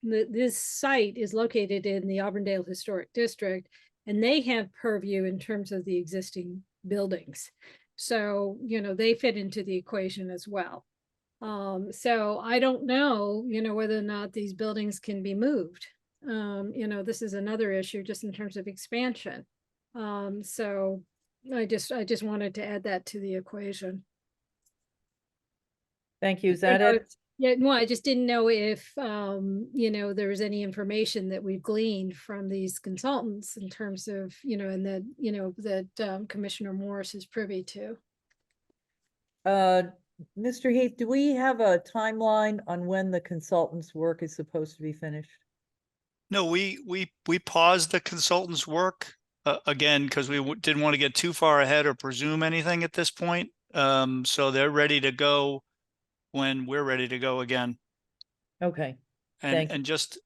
this site is located in the Auburndale Historic District, and they have purview in terms of the existing buildings. So, you know, they fit into the equation as well. So I don't know, you know, whether or not these buildings can be moved. You know, this is another issue just in terms of expansion. So I just wanted to add that to the equation. Thank you. Is that it? Yeah, no, I just didn't know if, you know, there was any information that we've gleaned from these consultants in terms of, you know, and that, you know, that Commissioner Morris is privy to. Mr. Heath, do we have a timeline on when the consultant's work is supposed to be finished? No, we paused the consultant's work again because we didn't want to get too far ahead or presume anything at this point. So they're ready to go when we're ready to go again. Okay. Thank you. And just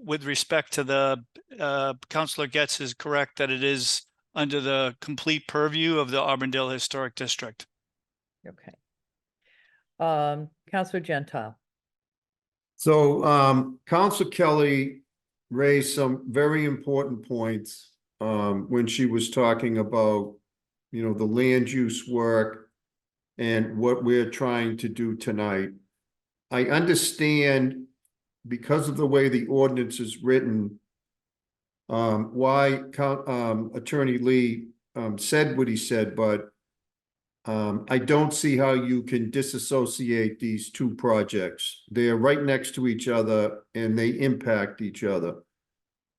with respect to the Councilor Getz is correct that it is under the complete purview of the Auburndale Historic District. Okay. Councilor Gentile. So, Council Kelly raised some very important points when she was talking about, you know, the land use work and what we're trying to do tonight. I understand because of the way the ordinance is written, why Attorney Lee said what he said, but I don't see how you can disassociate these two projects. They're right next to each other and they impact each other.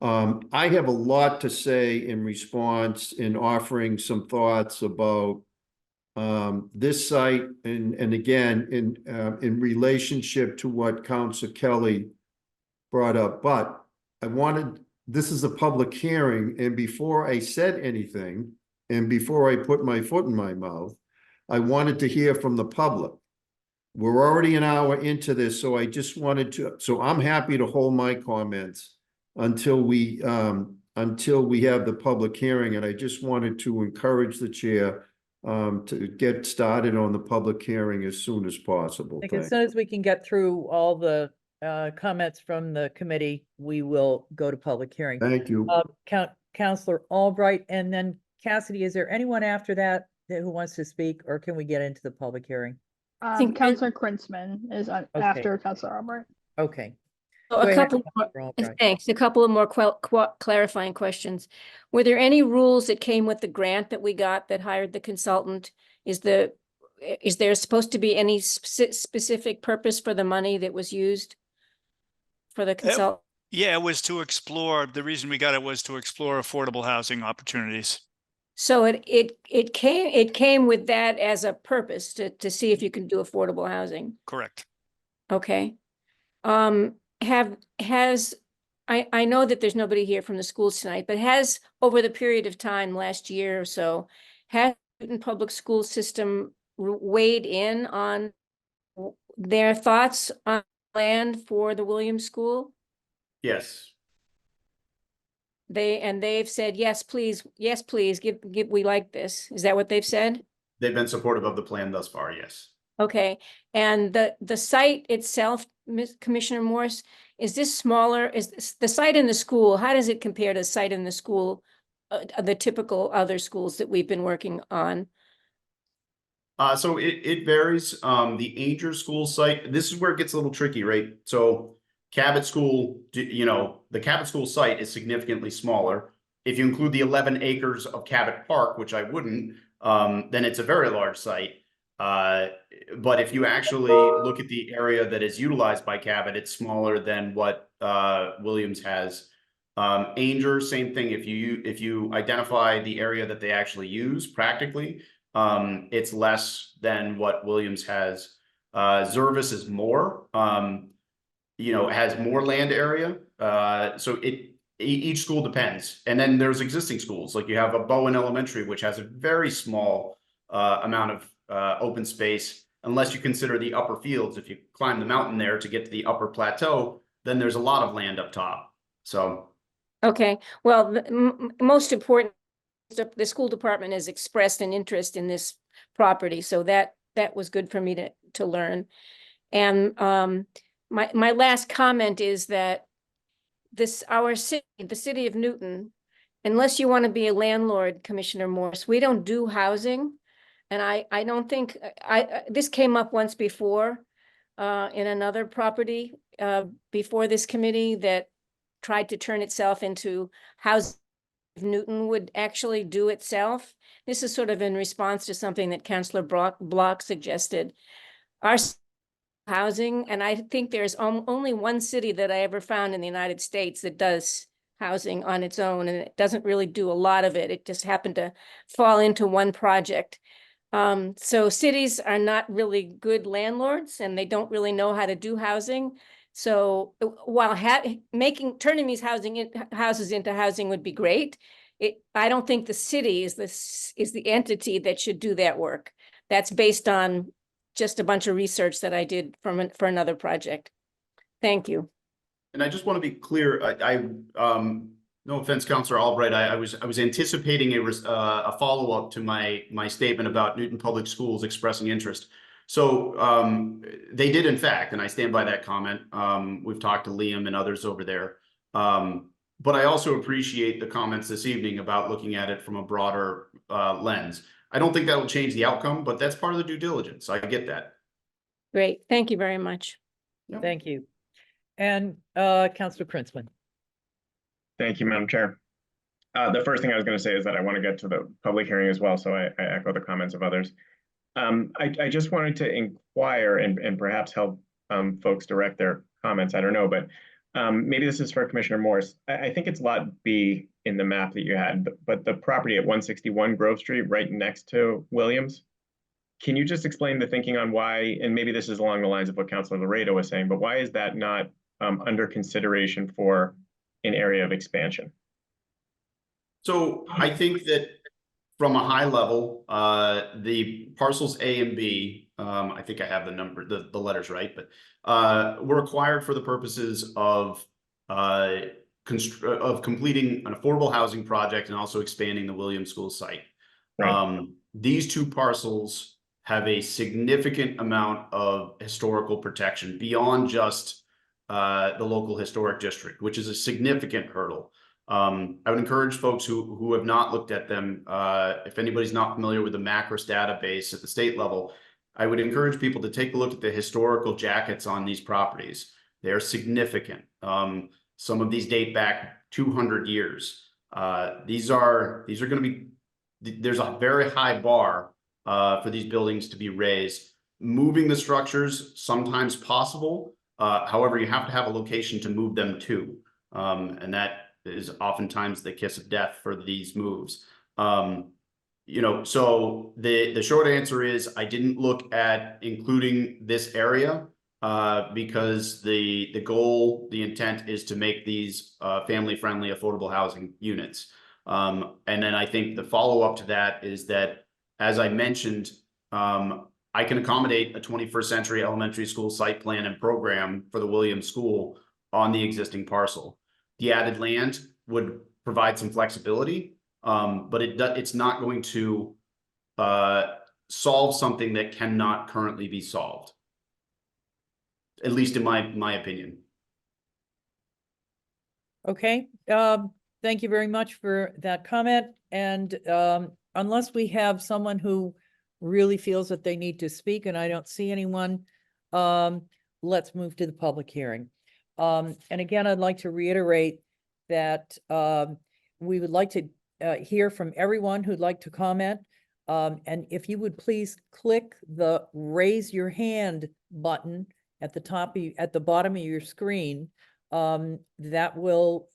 I have a lot to say in response in offering some thoughts about this site and again in relationship to what Councilor Kelly brought up. But this is a public hearing, and before I said anything and before I put my foot in my mouth, I wanted to hear from the public. We're already an hour into this, so I just wanted to, so I'm happy to hold my comments until we have the public hearing, and I just wanted to encourage the chair to get started on the public hearing as soon as possible. Like as soon as we can get through all the comments from the committee, we will go to public hearing. Thank you. Councilor Albright, and then Cassidy, is there anyone after that who wants to speak, or can we get into the public hearing? Councilor Krinsman is after Councilor Albright. Okay. Oh, Go a ahead, couple more, Councilor Albright. thanks. A couple of more clarifying questions. Were there any rules that came with the grant that we got that hired the consultant? Is there supposed to be any specific purpose for the money that was used for the consultant? Yeah, it was to explore. The reason we got it was to explore affordable housing opportunities. So it came with that as a purpose to see if you can do affordable housing. Correct. Okay. I know that there's nobody here from the schools tonight, but has over the period of time last year or so, has the Newton Public School System weighed in on their thoughts on land for the Williams School? Yes. They've said, yes, please, give, we like this. Is that what they've said? They've been supportive of the plan thus far, yes. Okay, and the site itself, Commissioner Morris, is this smaller? Is the site in the school, how does it compare to the site in the school, the typical other schools that we've been working on? So it varies. The Ainger School site, this is where it gets a little tricky, right? So Cabot School, you know, the Cabot School site is significantly smaller. If you include the 11 acres of Cabot Park, which I wouldn't, then it's a very large site. But if you actually look at the area that is utilized by Cabot, it's smaller than what Williams has. Ainger, same thing. If you identify the area that they actually use practically, it's less than what Williams has. Zervis is more, you know, has more land area. So each school depends. And then there's existing schools, like you have a Bowen Elementary, which has a very small amount of open space. unless you consider the upper fields. If you climb the mountain there to get to the upper plateau, then there's a lot of land up top. So, Okay, well, most important, the school department has expressed an interest in this property, so that was good for me to learn. And my last comment is that our city, the city of Newton, unless you want to be a landlord, Commissioner Morse, we don't do housing. And I don't think, this came up once before in another property before this committee that tried to turn itself into housing. Newton would actually do itself. This is sort of in response to something that Councillor Block suggested. Our housing, and I think there's only one city that I ever found in the United States that does housing on its own, and it doesn't really do a lot of it. It just happened to fall into one project. So cities are not really good landlords, and they don't really know how to do housing. So while turning these houses into housing would be great, I don't think the city is the entity that should do that work. That's based on just a bunch of research that I did for another project. Thank you. and I just want to be clear, no offense, Councillor Albright, I was anticipating a follow-up to my statement about Newton Public Schools expressing interest. So they did, in fact, and I stand by that comment. We've talked to Liam and others over there. But I also appreciate the comments this evening about looking at it from a broader lens. I don't think that will change the outcome, but that's part of the due diligence. I get that. Great. Thank you very much. Yep. Thank you. And Councillor Princeman. Thank you, Madam Chair. The first thing I was going to say is that I want to get to the public hearing as well, so I echo the comments of others. I just wanted to inquire and perhaps help folks direct their comments. I don't know, but maybe this is for Commissioner Morse. I think it's Lot B in the map that you had, but the property at 161 Grove Street, right next to Williams. Can you just explain the thinking on why, and maybe this is along the lines of what Councilor Laredo was saying, but why is that not under consideration for an area of expansion? So I think that from a high level, the parcels A and B, I think I have the number, the letters right, but were acquired for the purposes of completing an affordable housing project and also expanding the Williams School site. Right. These two parcels have a significant amount of historical protection beyond just the local historic district, which is a significant hurdle. I would encourage folks who have not looked at them, if anybody's not familiar with the Macris database at the state level, I would encourage people to take a look at the historical jackets on these properties. They're significant. Some of these date back 200 years. These are going to be, there's a very high bar for these buildings to be raised. Moving the structures, sometimes possible. However, you have to have a location to move them to. And that is oftentimes the kiss of death for these moves. You know, so the short answer is I didn't look at including this area because the goal, the intent is to make these family-friendly affordable housing units. And then I think the follow-up to that is that, as I mentioned, I can accommodate a 21st century elementary school site plan and program for the Williams School on the existing parcel. The added land would provide some flexibility, but it's not going to solve something that cannot currently be solved, at least in my opinion. Okay, thank you very much for that comment. And unless we have someone who really feels that they need to speak, and I don't see anyone, let's move to the public hearing. And again, I'd like to reiterate that we would like to hear from everyone who'd like to comment. And if you would please click the raise your hand button at the top at the bottom of your screen, that will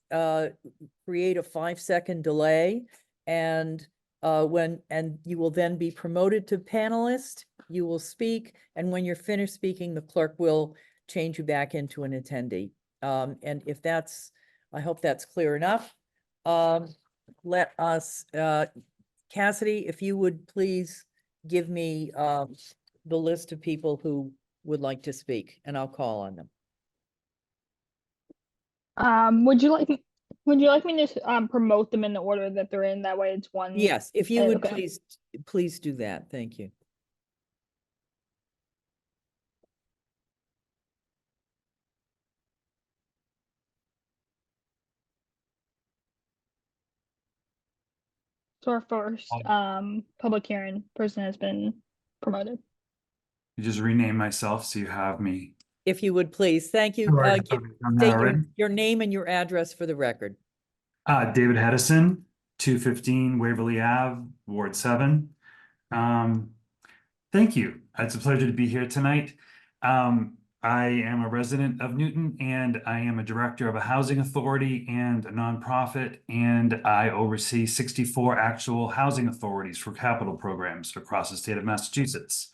create a 5-second delay. And you will then be promoted to panelist, you will speak, and when you're finished speaking, the clerk will change you back into an attendee. And if that's, I hope that's clear enough. Let us, Cassidy, if you would please give me the list of people who would like to speak, and I'll call on them. Would you like me to promote them in the order that they're in? That way it's one. Yes, if you would Okay. please do that. Thank you. So our first public hearing person has been promoted. You just rename myself so you have me. If you would please, thank you. Sure, I State thought we'd done that already. your name and your address for the record. David Hedison, 215 Waverly Ave, Ward 7. Thank you. It's a pleasure to be here tonight. I am a resident of Newton, and I am a director of a housing authority and a nonprofit, and I oversee 64 actual housing authorities for capital programs across the state of Massachusetts.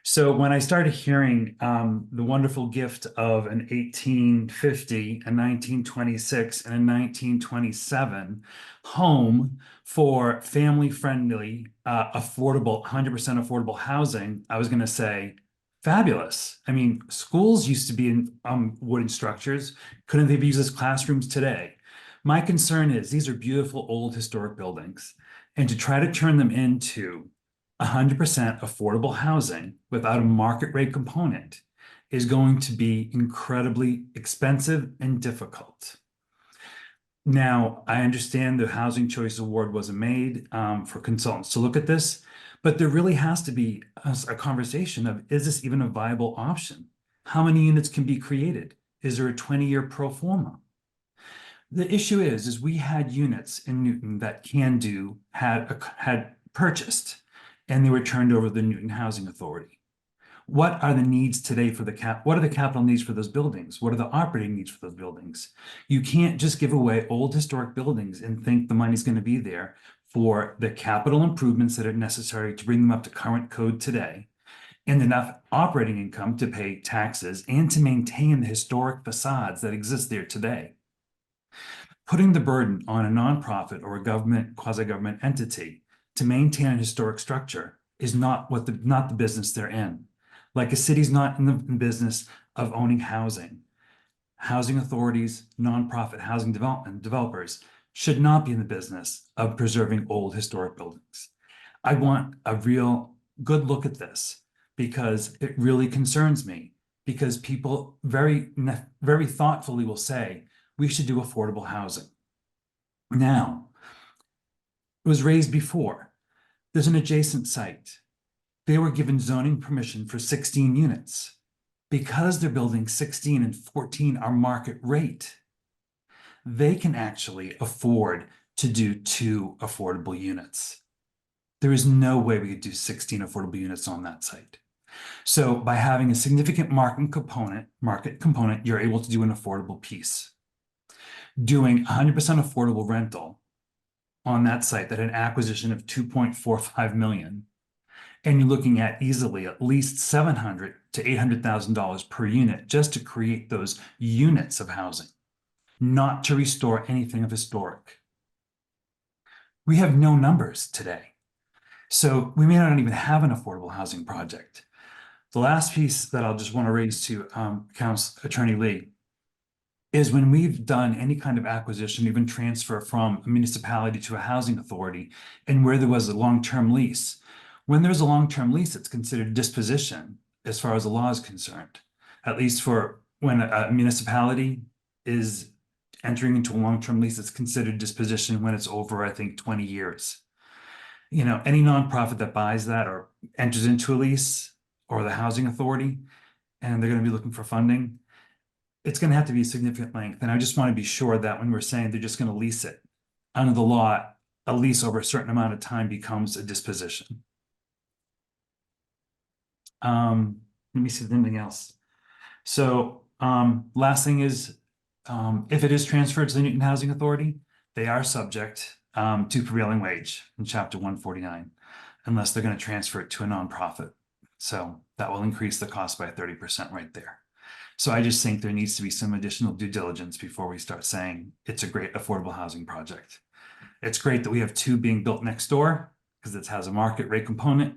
So when I started hearing the wonderful gift of an 1850, a 1926, and a 1927 home for family-friendly, affordable, 100% affordable housing, I was going to say, fabulous. I mean, schools used to be in wooden structures. Couldn't they be used as classrooms today? My concern is these are beautiful old historic buildings, and to try to turn them into 100% affordable housing without a market rate component is going to be incredibly expensive and difficult. Now, I understand the Housing Choice Award wasn't made for consultants to look at this, but there really has to be a conversation of, is this even a viable option? How many units can be created? Is there a 20-year pro forma? The issue is we had units in Newton that CanDo had purchased, and they were turned over to the Newton Housing Authority. What are the needs today for what are the capital needs for those buildings? What are the operating needs for those buildings? You can't just give away old historic buildings and think the money's going to be there for the capital improvements that are necessary to bring them up to current code today, and enough operating income to pay taxes and to maintain the historic facades that exist there today. Putting the burden on a nonprofit or a government, quasi-government entity to maintain a historic structure is not the business they're in. Like a city's not in the business of owning housing. Housing authorities, nonprofit housing developers should not be in the business of preserving old historic buildings. I want a real good look at this because it really concerns me, because people very thoughtfully will say, we should do affordable housing. Now, it was raised before. There's an adjacent site. They were given zoning permission for 16 units. Because they're building 16 and 14 are market rate, they can actually afford to do 2 affordable units. There is no way we could do 16 affordable units on that site. So by having a significant market component, you're able to do an affordable piece. Doing 100% affordable rental on that site that had an acquisition of 2.45 million, and you're looking at easily at least $700,000 to $800,000 per unit just to create those units of housing, not to restore anything of historic. We have no numbers today. So we may not even have an affordable housing project. The last piece that I'll just want to raise to Attorney Lee is when we've done any kind of acquisition, even transfer from a municipality to a housing authority, and where there was a long-term lease. When there's a long-term lease, it's considered disposition as far as the law is concerned, at least for when a municipality is entering into a long-term lease, it's considered disposition when it's over, I think, 20 years. You know, any nonprofit that buys that or enters into a lease or the housing authority, and they're going to be looking for funding, it's going to have to be a significant length. And I just want to be sure that when we're saying they're just going to lease it, under the law, a lease over a certain amount of time becomes a disposition. Let me see if there's anything else. So last thing is, if it is transferred to the Newton Housing Authority, they are subject to prevailing wage in Chapter 149, unless they're going to transfer it to a nonprofit. So that will increase the cost by 30% right there. So I just think there needs to be some additional due diligence before we start saying it's a great affordable housing project. It's great that we have 2 being built next door because it has a market rate component,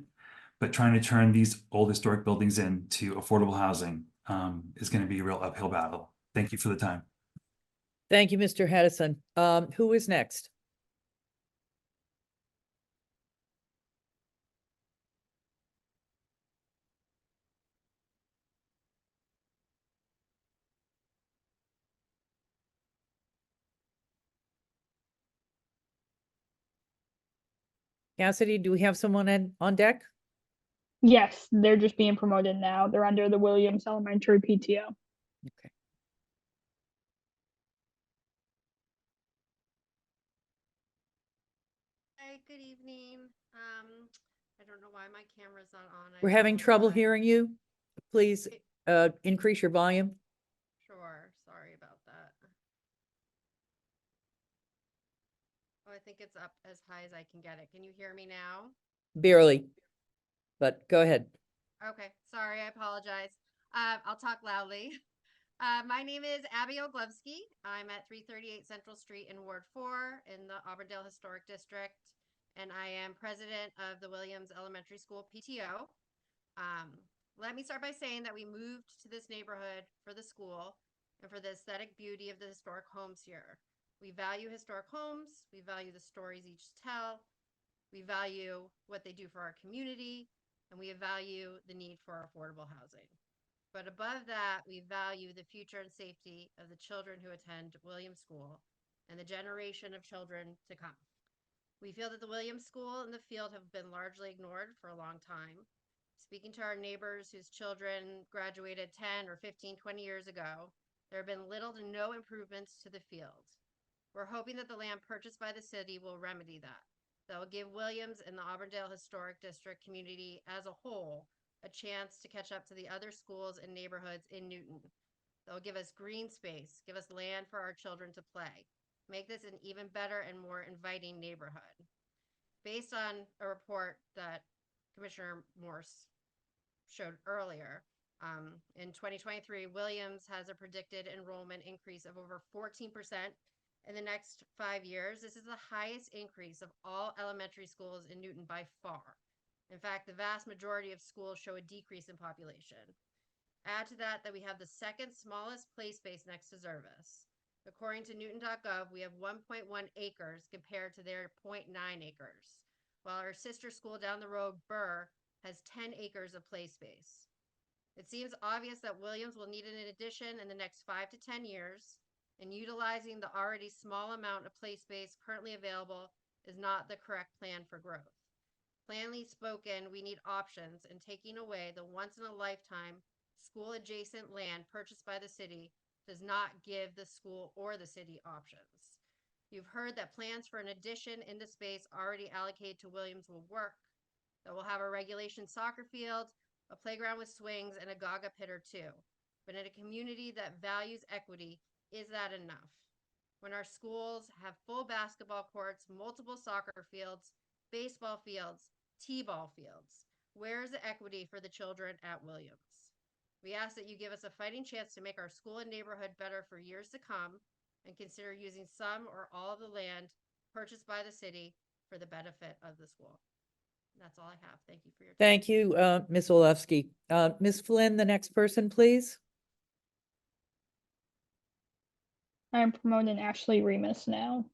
but trying to turn these old historic buildings into affordable housing is going to be a real uphill battle. Thank you for the time. Thank you, Mr. Hedison. Who is next? Cassidy, do we have someone on deck? Yes, they're just being promoted now. They're under the Williams Elementary PTO. Okay. Hi, good evening. I don't know why my camera's not on. I We're having trouble apologize. hearing you. Please increase your volume. Sure, sorry about that. Oh, I think it's up as high as I can get it. Can you hear me now? Barely, but go ahead. Okay, sorry, I apologize. I'll talk loudly. My name is Abby Oglovsky. I'm at 338 Central Street in Ward 4 in the Auburndale Historic District, and I am president of the Williams Elementary School PTO. Let me start by saying that we moved to this neighborhood for the school and for the aesthetic beauty of the historic homes here. We value historic homes. We value the stories each tell. We value what they do for our community, and we value the need for affordable housing. But above that, we value the future and safety of the children who attend Williams School and the generation of children to come. We feel that the Williams School and the field have been largely ignored for a long time. Speaking to our neighbors whose children graduated 10 or 15, 20 years ago, there have been little to no improvements to the field. We're hoping that the land purchased by the city will remedy that. That will give Williams and the Auburndale Historic District community as a whole a chance to catch up to the other schools and neighborhoods in Newton. They'll give us green space, give us land for our children to play, make this an even better and more inviting neighborhood. Based on a report that Commissioner Morse showed earlier, in 2023, Williams has a predicted enrollment increase of over 14% in the next 5 years. This is the highest increase of all elementary schools in Newton by far. In fact, the vast majority of schools show a decrease in population. Add to that we have the second smallest play space next to Zervis. According to Newton.gov, we have 1.1 acres compared to their 0.9 acres, while our sister school down the road, Burr, has 10 acres of play space. It seems obvious that Williams will need an addition in the next 5 to 10 years, and utilizing the already small amount of play space currently available is not the correct plan for growth. Plainly spoken, we need options, and taking away the once-in-a-lifetime school-adjacent land purchased by the city does not give the school or the city options. You've heard that plans for an addition in the space already allocated to Williams will work, that we'll have a regulation soccer field, a playground with swings, and a Gaga pit or two. But in a community that values equity, is that enough? When our schools have full basketball courts, multiple soccer fields, baseball fields, t-ball fields, where is the equity for the children at Williams? We ask that you give us a fighting chance to make our school and neighborhood better for years to come, and consider using some or all of the land purchased by the city for the benefit of the school. That's all I have. Thank you for your time. Thank you, Ms. Olewski. Ms. Flynn, the next person, please. I'm promoting Ashley Remus now.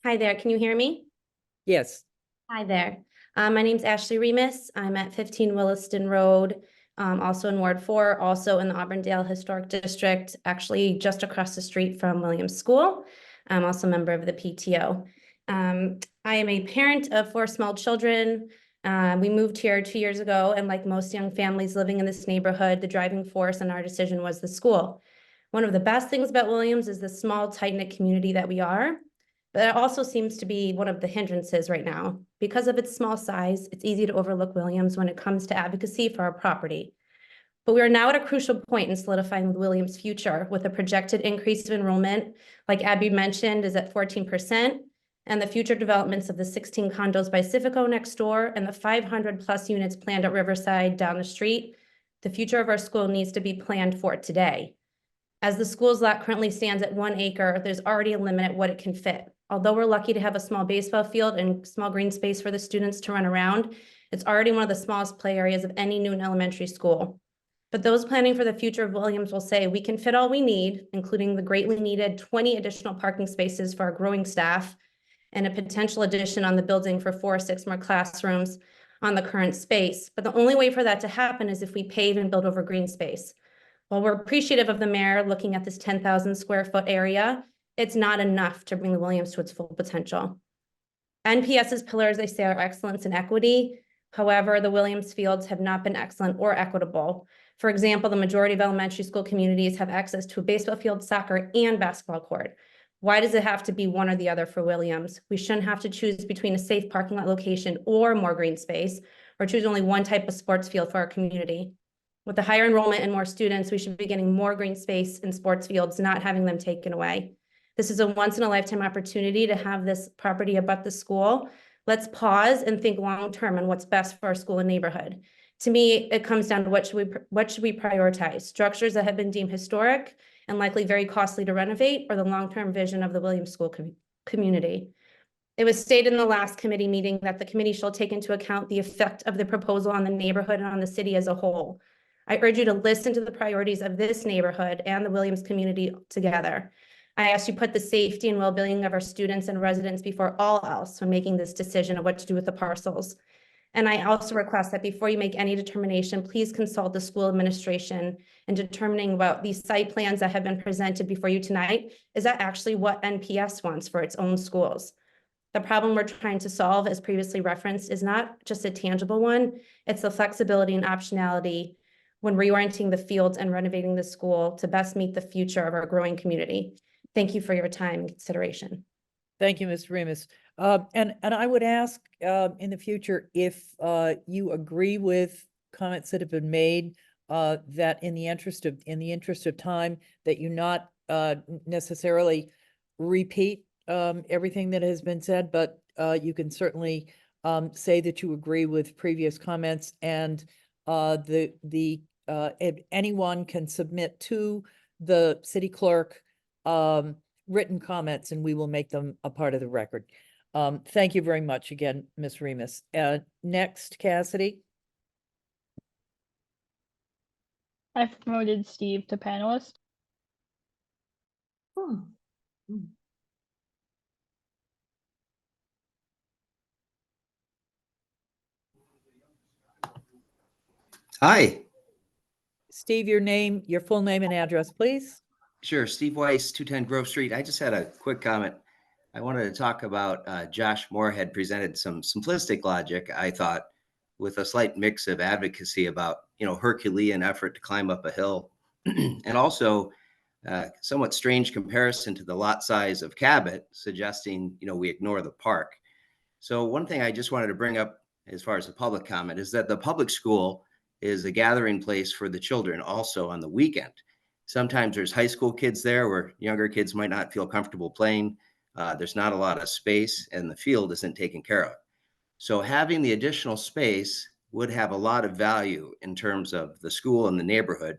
Hi there, can you hear me? Yes. Hi there. My name's Ashley Remus. I'm at 15 Williston Road, also in Ward 4, also in the Auburndale Historic District, actually just across the street from Williams School. I'm also a member of the PTO. I am a parent of 4 small children. We moved here 2 years ago, and like most young families living in this neighborhood, the driving force in our decision was the school. One of the best things about Williams is the small, tight-knit community that we are. But that also seems to be one of the hindrances right now. Because of its small size, it's easy to overlook Williams when it comes to advocacy for our property. But we are now at a crucial point in solidifying Williams' future with a projected increase of enrollment, like Abby mentioned, is at 14%, and the future developments of the 16 condos by Civico next door and the 500+ units planned at Riverside down the street. The future of our school needs to be planned for today. As the school's lot currently stands at 1 acre, there's already a limit at what it can fit. Although we're lucky to have a small baseball field and small green space for the students to run around, it's already one of the smallest play areas of any Newton elementary school. But those planning for the future of Williams will say we can fit all we need, including the greatly needed 20 additional parking spaces for our growing staff and a potential addition on the building for 4 or 6 more classrooms on the current space. But the only way for that to happen is if we pave and build over green space. While we're appreciative of the mayor looking at this 10,000 square foot area, it's not enough to bring the Williams to its full potential. NPS's pillars, they say, are excellence and equity. However, the Williams fields have not been excellent or equitable. For example, the majority of elementary school communities have access to a baseball field, soccer, and basketball court. Why does it have to be one or the other for Williams? We shouldn't have to choose between a safe parking lot location or more green space, or choose only one type of sports field for our community. With the higher enrollment and more students, we should be getting more green space in sports fields, not having them taken away. This is a once-in-a-lifetime opportunity to have this property abut the school. Let's pause and think long-term on what's best for our school and neighborhood. To me, it comes down to what should we prioritize? Structures that have been deemed historic and likely very costly to renovate, or the long-term vision of the Williams School community? It was stated in the last committee meeting that the committee shall take into account the effect of the proposal on the neighborhood and on the city as a whole. I urge you to listen to the priorities of this neighborhood and the Williams community together. I ask you put the safety and well-being of our students and residents before all else when making this decision of what to do with the parcels. And I also request that before you make any determination, please consult the school administration in determining about these site plans that have been presented before you tonight. Is that actually what NPS wants for its own schools? The problem we're trying to solve, as previously referenced, is not just a tangible one. It's the flexibility and optionality when reorienting the fields and renovating the school to best meet the future of our growing community. Thank you for your time and consideration. Thank you, Ms. Remus. And I would ask in the future if you agree with comments that have been made, that in the interest of time, that you not necessarily repeat everything that has been said, but you can certainly say that you agree with previous comments, and anyone can submit to the city clerk written comments, and we will make them a part of the record. Thank you very much again, Ms. Remus. Next, Cassidy. I've promoted Steve to panelist. Hi. Steve, your full name and address, please. Sure. Steve Weiss, 210 Grove Street. I just had a quick comment. I wanted to talk about Josh Moore had presented some simplistic logic, I thought, with a slight mix of advocacy about, Herculean effort to climb up a hill, and also somewhat strange comparison to the lot size of Cabot, suggesting, we ignore the park. So one thing I just wanted to bring up as far as the public comment is that the public school is a gathering place for the children also on the weekend. Sometimes there's high school kids there where younger kids might not feel comfortable playing. There's not a lot of space and the field isn't taken care of. So having the additional space would have a lot of value in terms of the school and the neighborhood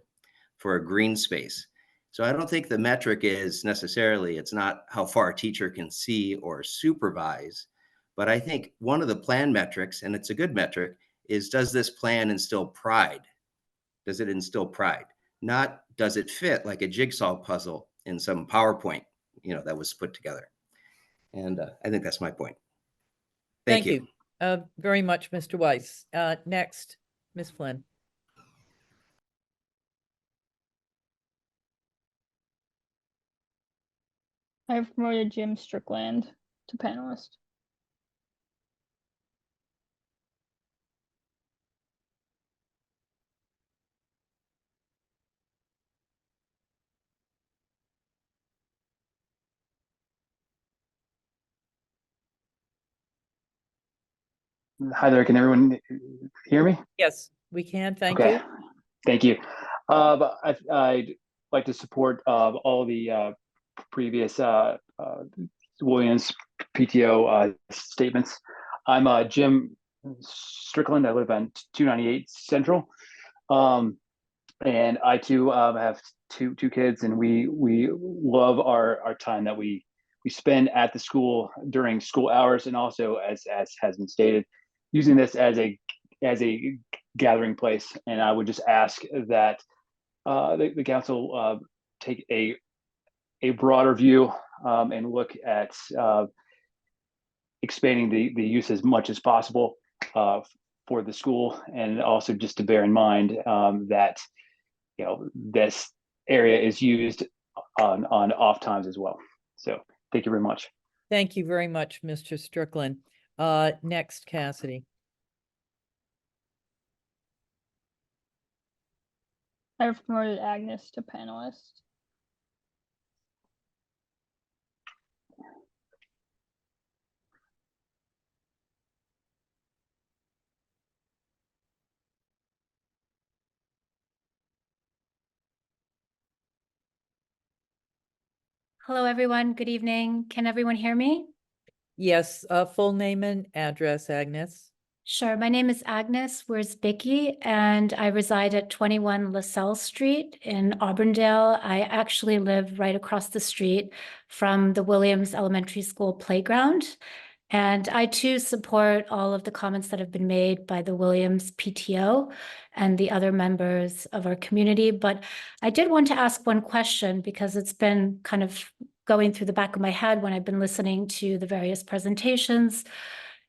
for a green space. So I don't think the metric is necessarily, it's not how far a teacher can see or supervise, but I think one of the plan metrics, and it's a good metric, is does this plan instill pride? Does it instill pride? Not does it fit like a jigsaw puzzle in some PowerPoint, that was put together. And I think that's my point. Thank you. Very much, Mr. Weiss. Next, Ms. Flynn. I've promoted Jim Strickland to panelist. Hi there, can everyone hear me? Yes, we can. Thank Okay. you. Thank you. I'd like to support all the previous Williams PTO statements. I'm Jim Strickland. I live on 298 Central. And I too have two kids, and we love our time that we spend at the school during school hours, and also as has been stated, using this as a gathering place. And I would just ask that the council take a broader view and look at expanding the use as much as possible for the school, and also just to bear in mind that this area is used on off times as well. So thank you very much. Thank you very much, Mr. Strickland. Next, Cassidy. I've promoted Agnes to panelist. Hello, everyone. Good evening. Can everyone hear me? Yes, full name and address, Agnes. Sure. My name is Agnes Wierzbicki, and I reside at 21 LaSalle Street in Auburndale. I actually live right across the street from the Williams Elementary School playground. And I too support all of the comments that have been made by the Williams PTO and the other members of our community. But I did want to ask one question, because it's been kind of going through the back of my head when I've been listening to the various presentations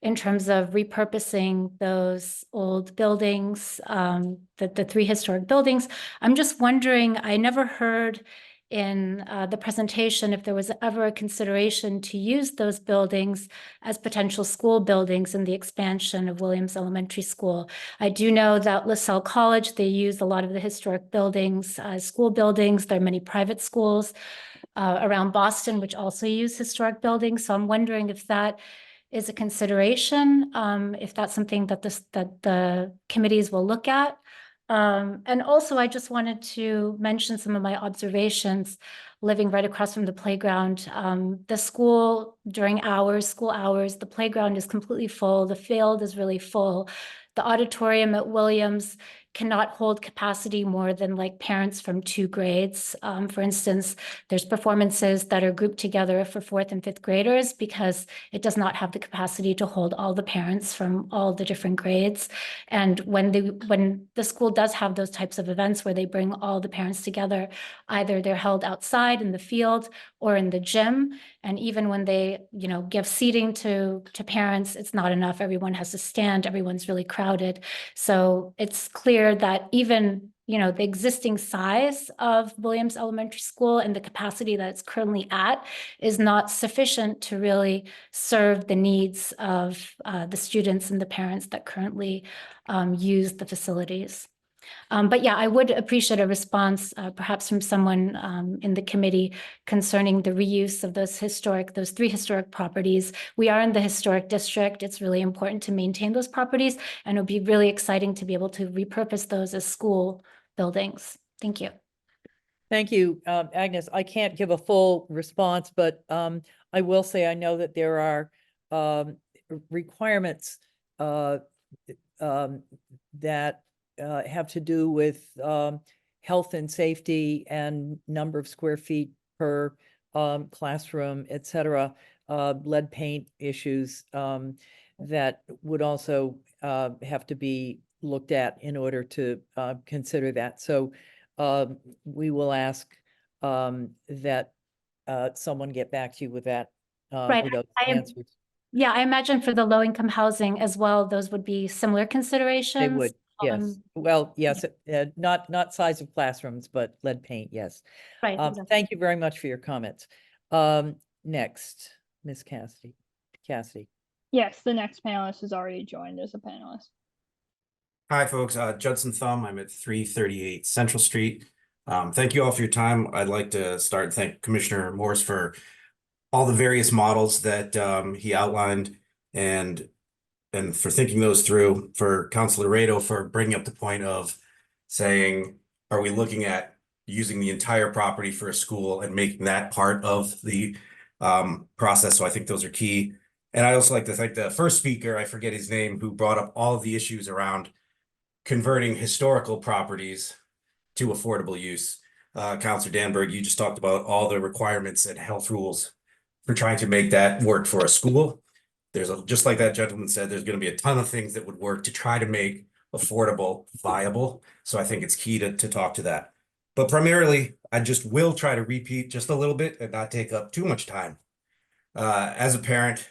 in terms of repurposing those old buildings, the three historic buildings. I'm just wondering, I never heard in the presentation if there was ever a consideration to use those buildings as potential school buildings in the expansion of Williams Elementary School. I do know that LaSalle College, they use a lot of the historic buildings as school buildings. There are many private schools around Boston which also use historic buildings. So I'm wondering if that is a consideration, if that's something that the committees will look at. And also, I just wanted to mention some of my observations living right across from the playground. The school, during school hours, the playground is completely full. The field is really full. The auditorium at Williams cannot hold capacity more than like parents from 2 grades. For instance, there's performances that are grouped together for 4th and 5th graders because it does not have the capacity to hold all the parents from all the different grades. And when the school does have those types of events where they bring all the parents together, either they're held outside in the field or in the gym. And even when they, give seating to parents, it's not enough. Everyone has to stand. Everyone's really crowded. So it's clear that even, the existing size of Williams Elementary School and the capacity that it's currently at is not sufficient to really serve the needs of the students and the parents that currently use the facilities. But yeah, I would appreciate a response, perhaps from someone in the committee concerning the reuse of those 3 historic properties. We are in the historic district. It's really important to maintain those properties, and it would be really exciting to be able to repurpose those as school buildings. Thank you. Thank you, Agnes. I can't give a full response, but I will say I know that there are requirements that have to do with health and safety and number of square feet per classroom, et cetera, lead paint issues that would also have to be looked at in order to consider that. So we will ask that someone get back to you with that. Right. With those answers. Yeah, I imagine for the low-income housing as well, those would be similar considerations. They would, yes. Well, yes, not size of classrooms, but lead paint, yes. Right. Exactly. Thank you very much for your comments. Next, Ms. Cassidy. Yes, the next panelist has already joined as a panelist. Hi, folks. Judson Thumb. I'm at 338 Central Street. Thank you all for your time. I'd like to start and thank Commissioner Morse for all the various models that he outlined and for thinking those through, for Councilor Rado for bringing up the point of saying, are we looking at using the entire property for a school and making that part of the process? So I think those are key. And I also like to thank the first speaker, I forget his name, who brought up all of the issues around converting historical properties to affordable use. Counselor Danberg, you just talked about all the requirements and health rules for trying to make that work for a school. Just like that gentleman said, there's going to be a ton of things that would work to try to make affordable viable. So I think it's key to talk to that. But primarily, I just will try to repeat just a little bit and not take up too much time. As a parent,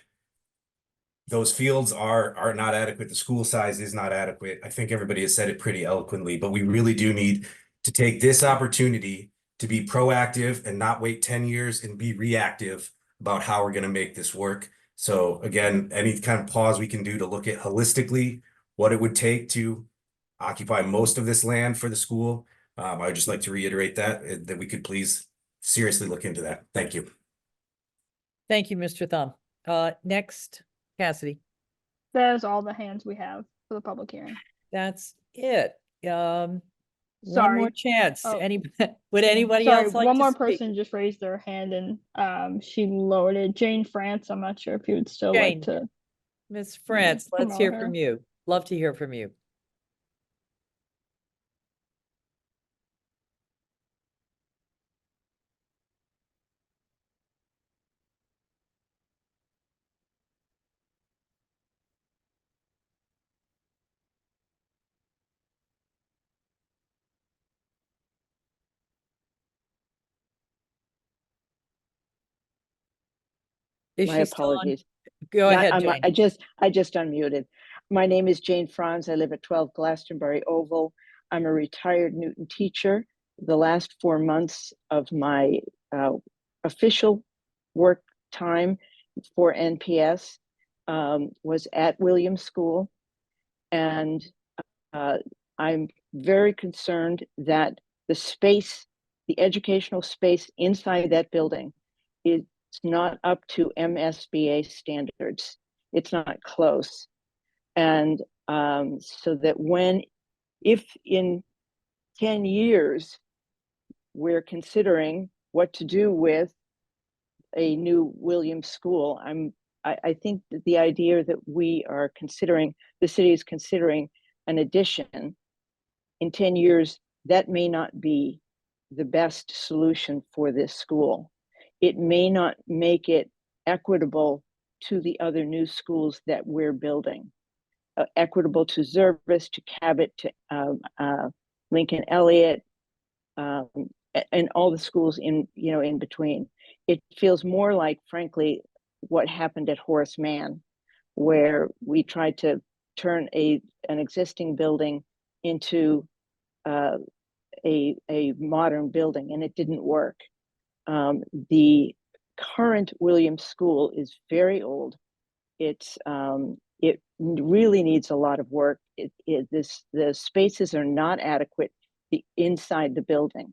those fields are not adequate. The school size is not adequate. I think everybody has said it pretty eloquently, but we really do need to take this opportunity to be proactive and not wait 10 years and be reactive about how we're going to make this work. So again, any kind of pause we can do to look at holistically what it would take to occupy most of this land for the school. I would just like to reiterate that we could please seriously look into that. Thank you. Thank you, Mr. Thumb. Next, Cassidy. That is all the hands we have for the public hearing. That's it. One Sorry. more chance. Oh. Would anybody Sorry, else like one to more speak? person just raised their hand and she lowered it. Jane France, I'm not sure if you would still Jane. like to. Ms. France, let's promote hear her. from you. Love to hear from you. Is My she still on? apologies. Go Not- ahead, I'm- Jane. I just unmuted. My name is Jane Franz. I live at 12 Glastonbury Oval. I'm a retired Newton teacher. The last 4 months of my official work time for NPS was at Williams School. And I'm very concerned that the space, the educational space inside that building is not up to MSBA standards. It's not close. And so that if in 10 years, we're considering what to do with a new Williams school, I think that the idea that we are considering, the city is considering an addition in 10 years, that may not be the best solution for this school. It may not make it equitable to the other new schools that we're building, equitable to Zervis, to Cabot, to Lincoln Elliott, and all the schools in between. It feels more like, frankly, what happened at Horace Mann, where we tried to turn an existing building into a modern building, and it didn't work. The current Williams School is very old. It really needs a lot of work. The spaces are not adequate inside the building.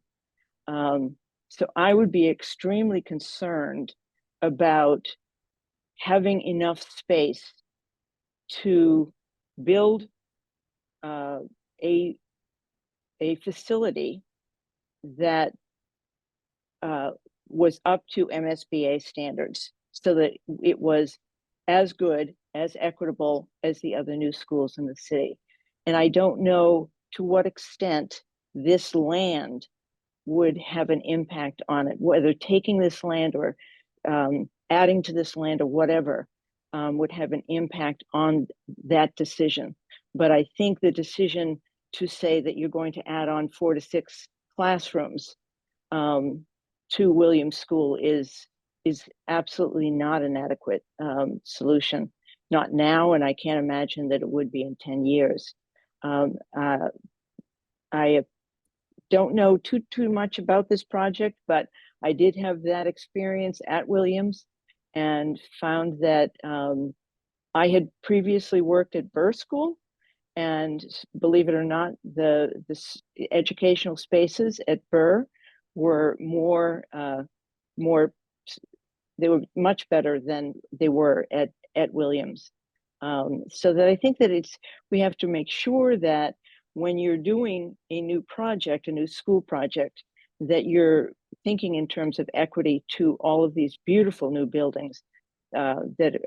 So I would be extremely concerned about having enough space to build a facility that was up to MSBA standards, so that it was as good, as equitable as the other new schools in the city. And I don't know to what extent this land would have an impact on it, whether taking this land or adding to this land or whatever would have an impact on that decision. But I think the decision to say that you're going to add on 4 to 6 classrooms to Williams School is absolutely not an adequate solution. Not now, and I can't imagine that it would be in 10 years. I don't know too much about this project, but I did have that experience at Williams and found that I had previously worked at Burr School, and believe it or not, the educational spaces at Burr were they were much better than they were at Williams. So that I think that we have to make sure that when you're doing a new project, a new school project, that you're thinking in terms of equity to all of these beautiful new buildings that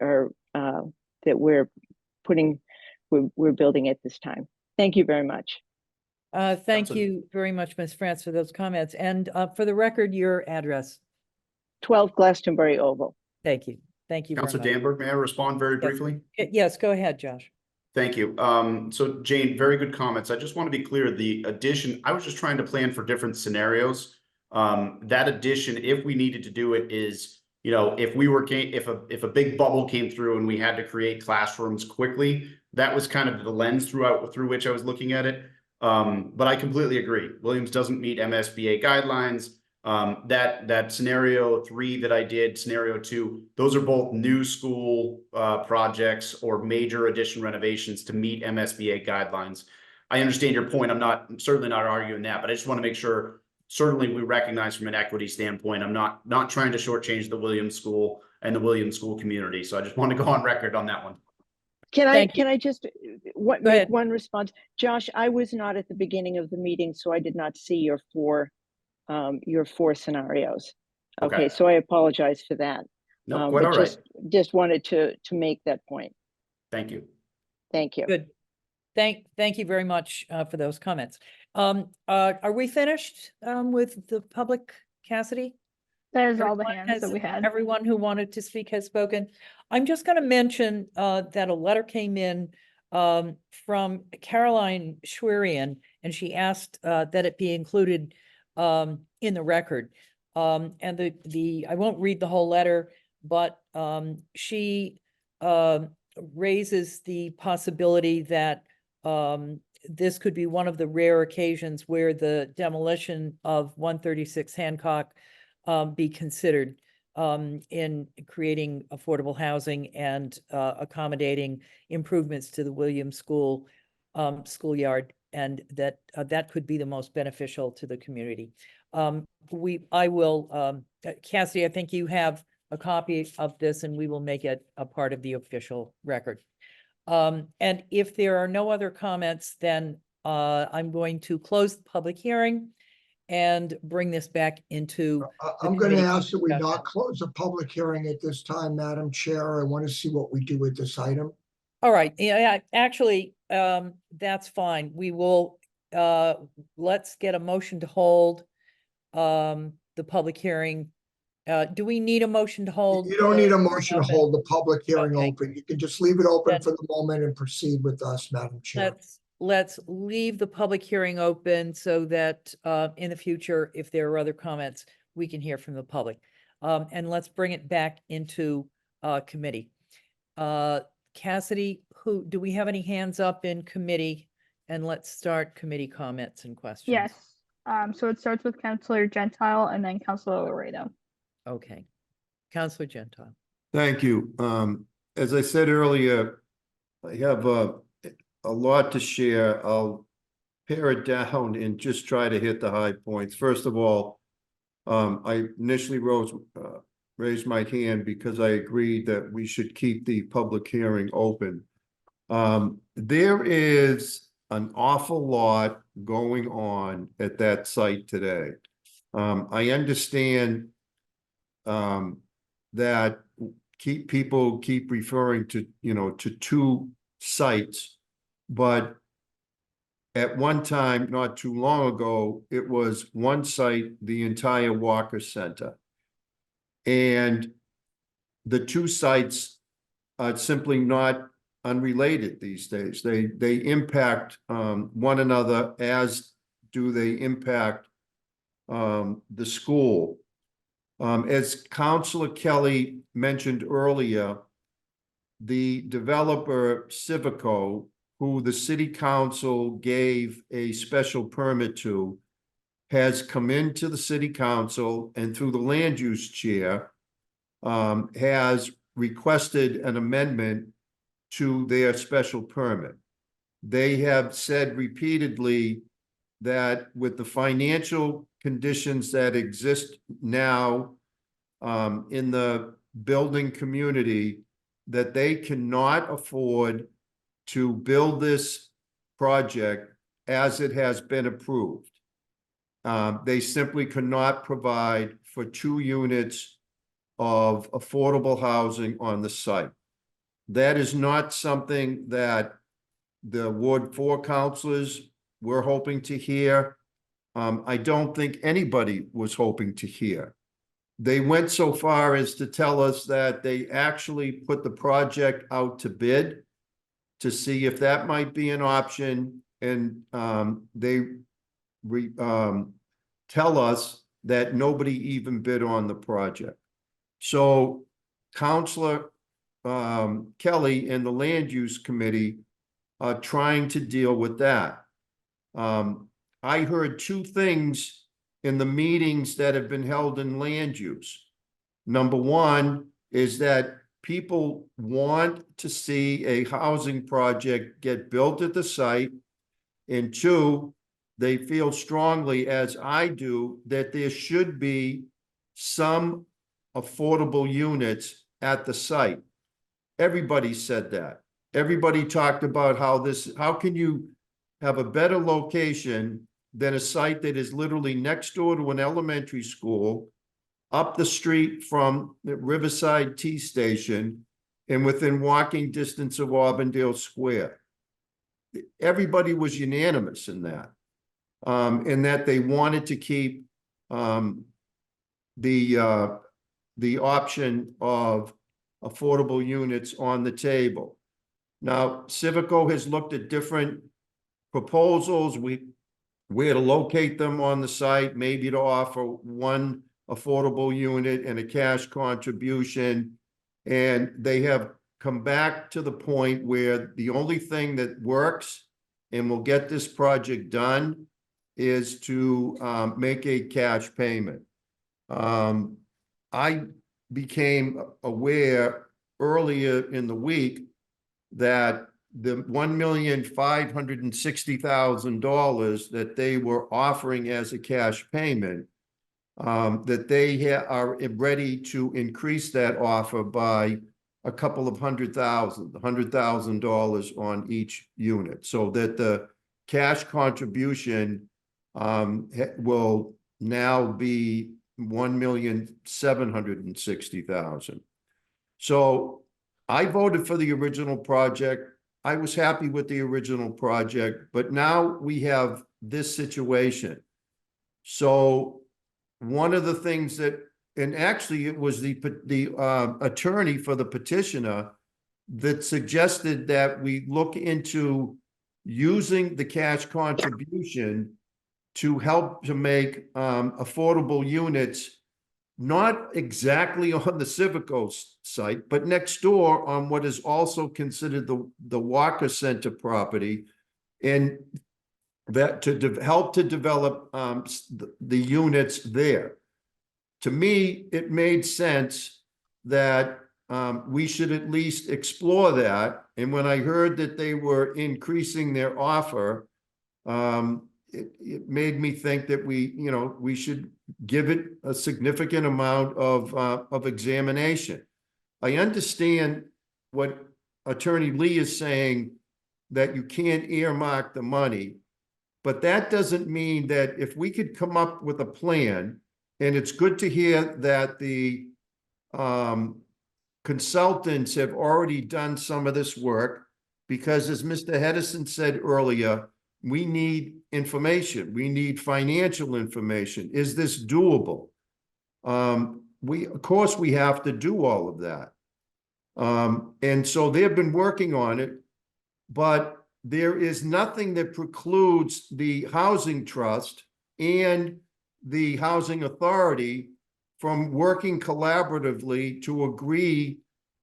we're building at this time. Thank you very much. Thank Council- you very much, Ms. France, for those comments. And for the record, your address. 12 Glastonbury Oval. Thank you. Thank you very Councilor much. Danberg, may I respond very Yes. briefly? Yes, go ahead, Josh. Thank you. So Jane, very good comments. I just want to be clear, the addition, I was just trying to plan for different scenarios. That addition, if we needed to do it, is, you know, if a big bubble came through and we had to create classrooms quickly, that was kind of the lens through which I was looking at it. But I completely agree. Williams doesn't meet MSBA guidelines. That scenario 3 that I did, scenario 2, those are both new school projects or major addition renovations to meet MSBA guidelines. I understand your point. I'm certainly not arguing that, but I just want to make sure, certainly we recognize from an equity standpoint, I'm not trying to shortchange the Williams School and the Williams School community. So I just want to go on record on that one. Can Thank I just Go make ahead. one response? Josh, I was not at the beginning of the meeting, so I did not see your four scenarios. Okay. Okay, so I apologize for that. No, quite But all right. just wanted to make that point. Thank you. Thank you. Good. Thank you very much for those comments. Are we finished with the public, Cassidy? That is all the Everyone hands that has- we had. Everyone who wanted to speak has spoken. I'm just going to mention that a letter came in from Caroline Schwerian, and she asked that it be included in the record. And I won't read the whole letter, but she raises the possibility that this could be one of the rare occasions where the demolition of 136 Hancock be considered in creating affordable housing and accommodating improvements to the Williams School schoolyard, and that could be the most beneficial to the community. I will, Cassidy, I think you have a copy of this, and we will make it a part of the official record. And if there are no other comments, then I'm going to close the public hearing and bring this back into. I'm going to committee ask that we discussion. not close the public hearing at this time, Madam Chair. I want to see what we do with this item. All right, yeah, actually, that's fine. We will, let's get a motion to hold the public hearing. Do we need a motion to hold? You don't need a the motion to open? hold the public hearing Okay. open. You can just leave it open Then- for the moment and proceed with us, Madam Chair. Let's leave the public hearing open so that in the future, if there are other comments, we can hear from the public. And let's bring it back into committee. Cassidy, do we have any hands up in committee? And let's start committee comments and questions. Yes. So it starts with Councilor Gentile and then Councilor Laredo. Okay. Counselor Gentile. Thank you. As I said earlier, I have a lot to share. I'll pare it down and just try to hit the high points. First of all, I initially raised my hand because I agreed that we should keep the public hearing open. There is an awful lot going on at that site today. I understand that people keep referring to, to two sites, but at one time, not too long ago, it was one site, the entire Walker Center. And the two sites are simply not unrelated these days. They impact one another, as do they impact the school. As Councilor Kelly mentioned earlier, the developer Civico, who the city council gave a special permit to, has come into the city council and through the land use chair has requested an amendment to their special permit. They have said repeatedly that with the financial conditions that exist now in the building community, that they cannot afford to build this project as it has been approved. They simply cannot provide for 2 units of affordable housing on the site. That is not something that the Ward 4 councilors we're hoping to hear. I don't think anybody was hoping to hear. They went so far as to tell us that they actually put the project out to bid to see if that might be an option, and they tell us that nobody even bid on the project. So Counselor Kelly and the Land Use Committee are trying to deal with that. I heard two things in the meetings that have been held in land use. Number one is that people want to see a housing project get built at the site. And two, they feel strongly, as I do, that there should be some affordable units at the site. Everybody said that. Everybody talked about how can you have a better location than a site that is literally next door to an elementary school, up the street from the Riverside T Station, and within walking distance of Auburndale Square. Everybody was unanimous in that, that they wanted to keep the option of affordable units on the table. Now, Civico has looked at different proposals, where to locate them on the site, maybe to offer one affordable unit and a cash contribution. And they have come back to the point where the only thing that works and will get this project done is to make a cash payment. I became aware earlier in the week that the $1,560,000 that they were offering as a cash payment, that they are ready to increase that offer by a couple of $100,000 on each unit, so that the cash contribution will now be $1,760,000. So I voted for the original project. I was happy with the original project, but now we have this situation. So one of the things that, and actually it was the attorney for the petitioner that suggested that we look into using the cash contribution to help to make affordable units, not exactly on the Civico site, but next door on what is also considered the Walker Center property, and that to help to develop the units there. To me, it made sense that we should at least explore that. And when I heard that they were increasing their offer, it made me think that we should give it a significant amount of examination. I understand what Attorney Lee is saying, that you can't earmark the money, but that doesn't mean that if we could come up with a plan, and it's good to hear that the consultants have already done some of this work, because as Mr. Hedison said earlier, we need information. We need financial information. Is this doable? Of course, we have to do all of that. And so they've been working on it, but there is nothing that precludes the Housing Trust and the Housing Authority from working collaboratively to agree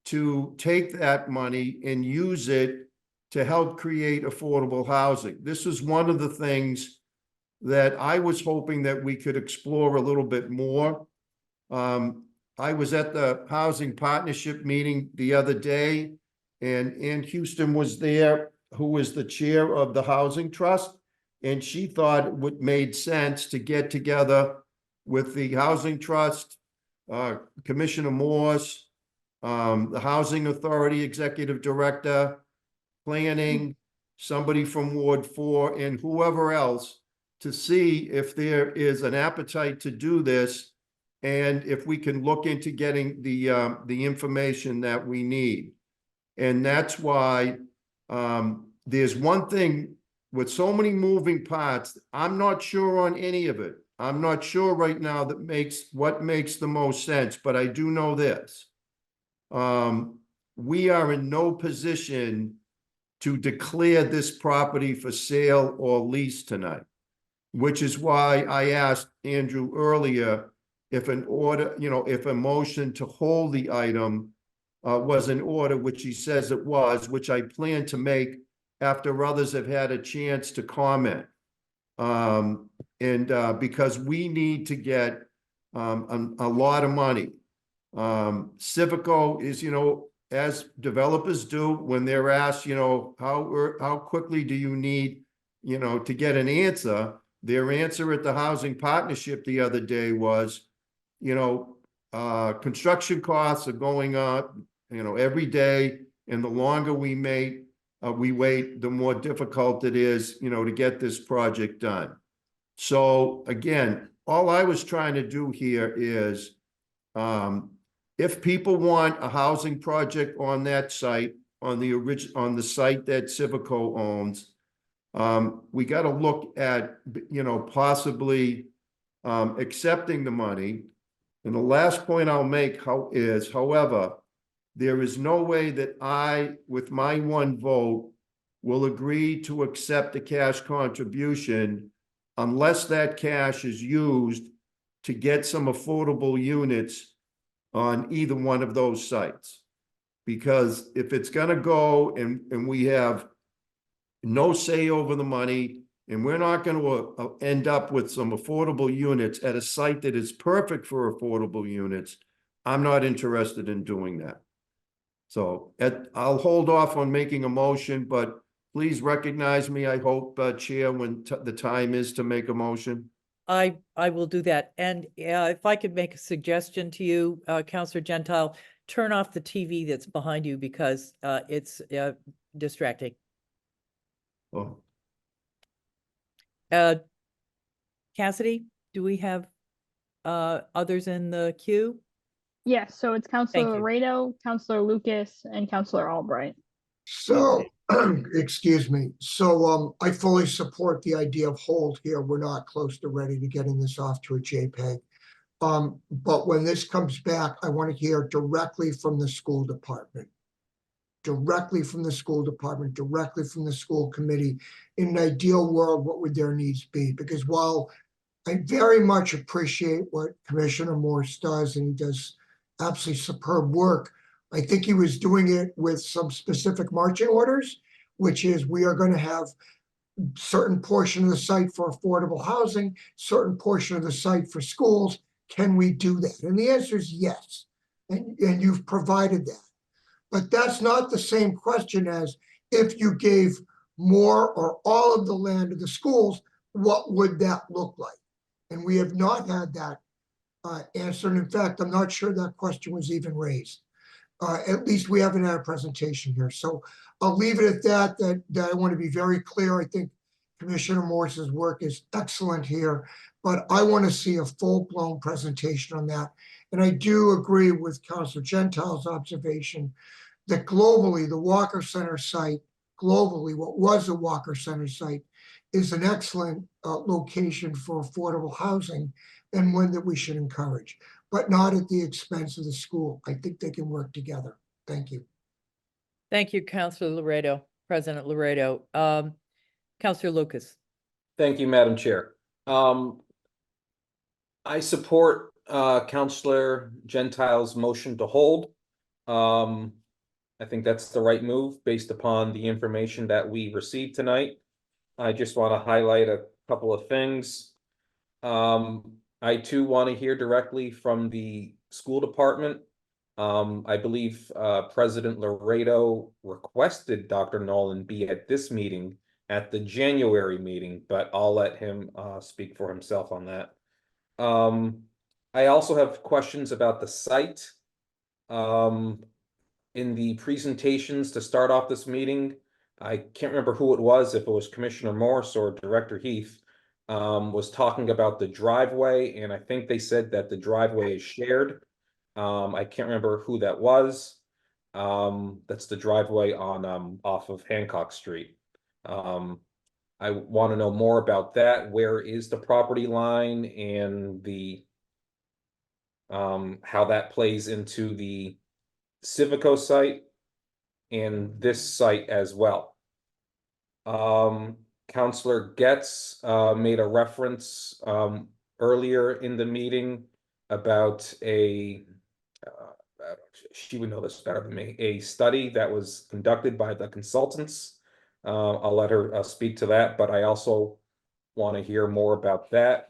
to take that money and use it to help create affordable housing. This is one of the things that I was hoping that we could explore a little bit more. I was at the Housing Partnership meeting the other day, and Ann Houston was there, who was the chair of the Housing Trust, and she thought it would made sense to get together with the Housing Trust, Commissioner Morse, the Housing Authority Executive Director, Planning, somebody from Ward 4, and whoever else, to see if there is an appetite to do this, and if we can look into getting the information that we need. And that's why there's one thing with so many moving parts, I'm not sure on any of it. I'm not sure right now what makes the most sense, but I do know this. We are in no position to declare this property for sale or lease tonight, which is why I asked Andrew earlier if an order, if a motion to hold the item was in order, which he says it was, which I plan to make after others have had a chance to comment. Because we need to get a lot of money. Civico is, as developers do, when they're asked, how quickly do you need, to get an answer, their answer at the housing partnership the other day was, construction costs are going up, every day, and the longer we wait, the more difficult it is, to get this project done. So again, all I was trying to do here is, if people want a housing project on that site, on the site that Civico owns, we got to look at, possibly accepting the money. And the last point I'll make is, however, there is no way that I, with my one vote, will agree to accept a cash contribution unless that cash is used to get some affordable units on either one of those sites. Because if it's gonna go and we have no say over the money, and we're not gonna end up with some affordable units at a site that is perfect for affordable units, I'm not interested in doing that. So I'll hold off on making a motion, but please recognize me, I hope, Chair, when the time is to make a motion. I will do that. And if I could make a suggestion to you, Counselor Gentile, turn off the TV that's behind you because it's distracting. Oh. Cassidy, do we have others in the queue? Yes, so it's Counselor you. Laredo, Counselor Lucas, and Counselor Albright. So, excuse me. So, I fully support the idea of hold here. We're not close to ready to getting this off to a JPEG. But when this comes back, I want to hear directly from the school department. Directly from the school department, directly from the school committee. In an ideal world, what would their needs be? Because while I very much appreciate what Commissioner Morse does, and he does absolutely superb work, I think he was doing it with some specific marching orders, which is we are going to have certain portion of the site for affordable housing, certain portion of the site for schools. Can we do that? And the answer is yes. And you've provided that. But that's not the same question as if you gave more or all of the land to the schools, what would that look like? And we have not had that answer. And in fact, I'm not sure that question was even raised. At least we haven't had a presentation here. So I'll leave it at that I want to be very clear. I think Commissioner Morse's work is excellent here, but I want to see a full-blown presentation on that. And I do agree with Councilor Gentile's observation that globally, the Walker Center site, globally, what was the Walker Center site, is an excellent location for affordable housing and one that we should encourage, but not at the expense of the school. I think they can work together. Thank you. Thank you, Counselor Laredo, President Laredo. Counselor Lucas. Thank you, Madam Chair. I support Counselor Gentile's motion to hold. I think that's the right move based upon the information that we received tonight. I just want to highlight a couple of things. I too want to hear directly from the school department. I believe President Laredo requested Dr. Nolan be at this meeting, at the January meeting, but I'll let him speak for himself on that. I also have questions about the site. In the presentations to start off this meeting, I can't remember who it was, if it was Commissioner Morse or Director Heath, was talking about the driveway, and I think they said that the driveway is shared. I can't remember who that was. That's the driveway on off of Hancock Street. I I want to know more about that. Where is the property line and the how that plays into the Civico site and this site as well. Counselor Getz made a reference earlier in the meeting about she would know this better than me, a study that was conducted by the consultants. I'll let her speak to that, but I also want to hear more about that.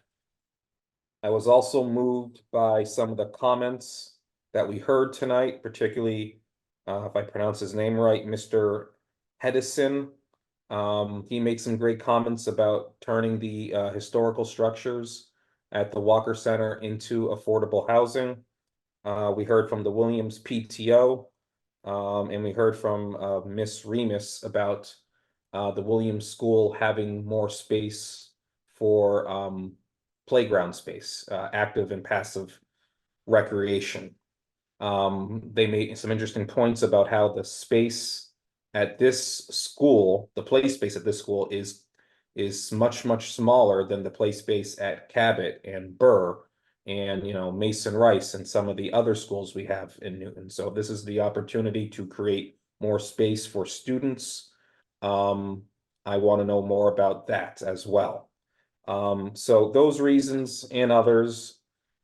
I was also moved by some of the comments that we heard tonight, particularly, if I pronounce his name right, Mr. Hedison. He made some great comments about turning the historical structures at the Walker Center into affordable housing. We heard from the Williams PTO, and we heard from Miss Remus about the Williams School having more space for playground space, active and passive recreation. They made some interesting points about how the space at this school, the play space at this school is much, much smaller than the play space at Cabot and Burr and, you know, Mason Rice and some of the other schools we have in Newton. So this is the opportunity to create more space for students. I want to know more about that as well. So those reasons and others,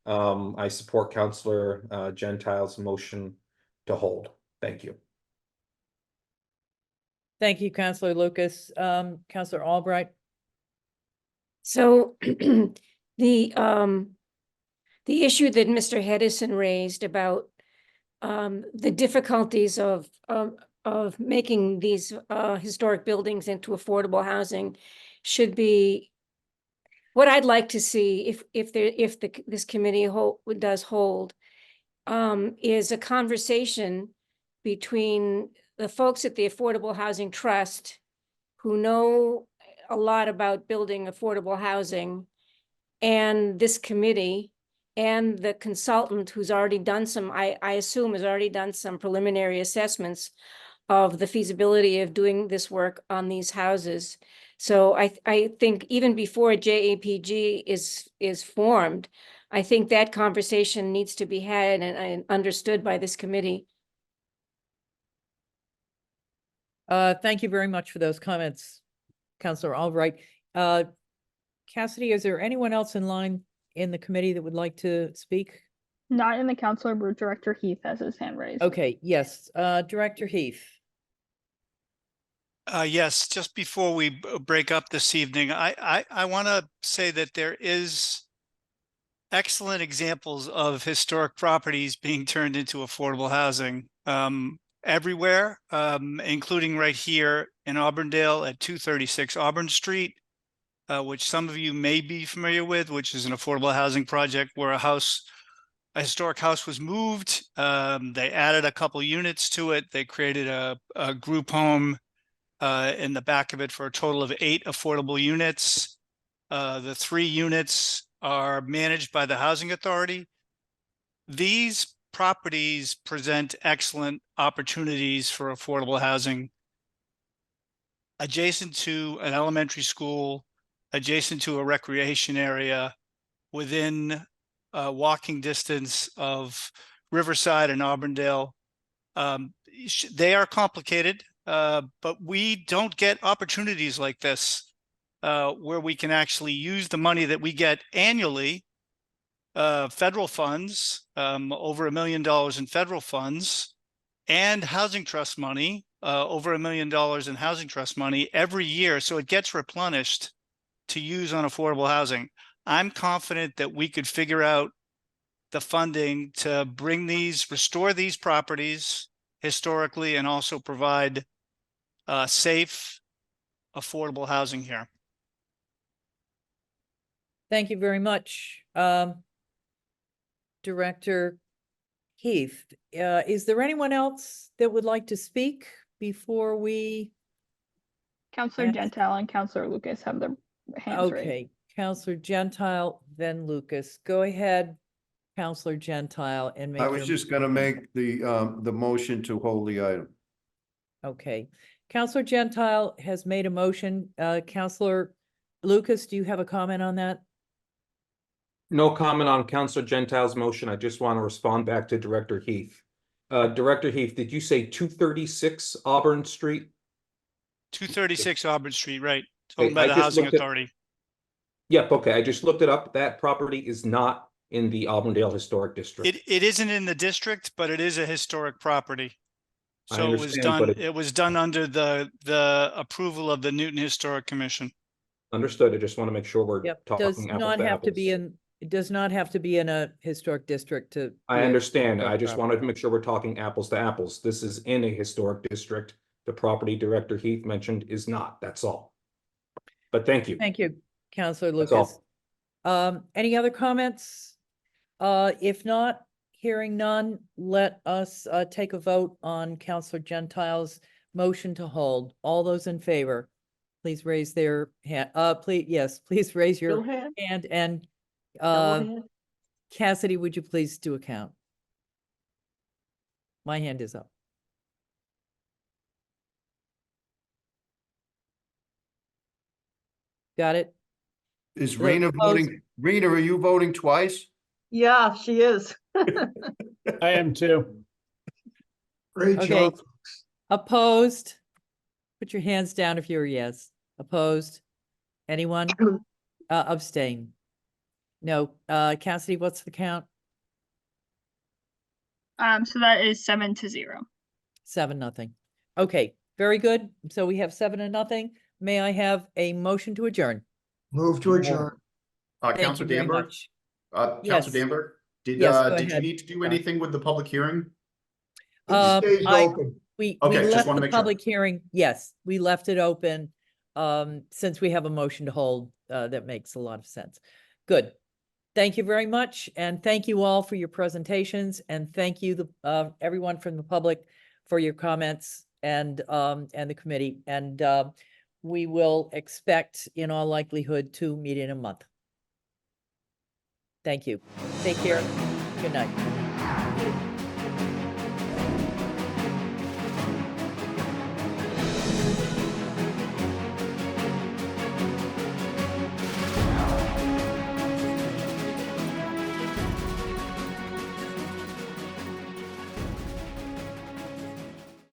I support Counselor Gentile's motion to hold. Thank you. Thank you, Counselor Lucas. Counselor Albright. So the issue that Mr. Hedison raised about the difficulties of making these historic buildings into affordable housing should be what I'd like to see if this committee does hold is a conversation between the folks at the Affordable Housing Trust who know a lot about building affordable housing and this committee and the consultant who's already done some, I assume has already done some preliminary assessments of the feasibility of doing this work on these houses. So I think even before JAPG is formed, I think that conversation needs to be had and understood by this committee. Thank you very much for those comments, Counselor Albright. Cassidy, is there anyone else in line in the committee that would like to speak? Not in the counselor, but Director Heath has his hand raised. Okay, yes, Director Heath. Yes, just before we break up this evening, I want to say that there is excellent examples of historic properties being turned into affordable housing everywhere, including right here in Auburndale at 236 Auburn Street, which some of you may be familiar with, which is an affordable housing project where a historic house was moved. They added a couple units to it. They created a group home in the back of it for a total of 8 affordable units. The 3 units are managed by the Housing Authority. These properties present excellent opportunities for affordable housing adjacent to an elementary school, adjacent to a recreation area, within walking distance of Riverside and Auburndale. They are complicated, but we don't get opportunities like this where we can actually use the money that we get annually, federal funds, over $1 million in federal funds, and housing trust money, over $1 million in housing trust money every year. So it gets replenished to use on affordable housing. I'm confident that we could figure out the funding to restore these properties historically, and also provide safe, affordable housing here. Thank you very much. Director Heath, is there anyone else that would like to speak before we? Counselor Gentile and Counselor Lucas have their hands raised. Okay, Counselor Gentile, then Lucas. Go ahead, Counselor Gentile, and make I was your- just gonna make the motion to hold the item. Okay, Counselor Gentile has made a motion. Counselor Lucas, do you have a comment on that? No comment on Counselor Gentile's motion. I just want to respond back to Director Heath. Director Heath, did you say 236 Auburn Street? 236 Auburn Street, right? Hey, Owned by I the just Housing looked at- Authority. Yep, okay, I just looked it up. That property is not in the Auburndale Historic District. It isn't in the district, but it is a historic property. I So understand, but it was done under the approval of the Newton Historic Commission. Understood. I just want to make sure we're Yep, talking does apples not to have to be apples. it does not have to be in a historic district to. I be a understand. I historic just property. wanted to make sure we're talking apples to apples. This is in a historic district. The property Director Heath mentioned is not. That's all. But thank you. Thank you, Counselor That's all. Lucas. Any other comments? If not, hearing none, let us take a vote on Counselor Gentile's motion to hold. All those in favor, please raise their hand. Please raise your No hand? hand, and Double hand? Cassidy, would you please do a count? My hand is up. Got it? Is The Rena opposed- voting? Rena, are you voting twice? Yeah, she is. I am too. Great Okay. job. Opposed? Put your hands down if you're a yes. Opposed? Anyone? Abstain? No. Cassidy, what's the count? So that is 7-0. 7-0. Okay, very good. So we have 7-0. May I have a motion to adjourn? Move to adjourn. Thank you Counselor very Danberg? much. Counselor Yes. Danberg, did Yes, go did you ahead. need to do anything with the public hearing? It stays open. We Okay, just left wanna the make sure. public hearing. Yes, we left it open. Since we have a motion to hold, that makes a lot of sense. Good. Thank you very much. And thank you all for your presentations, and thank you, everyone from the public for your comments, and the committee. And, we will expect in all likelihood to meet in a month. Thank you. Take care. Good night.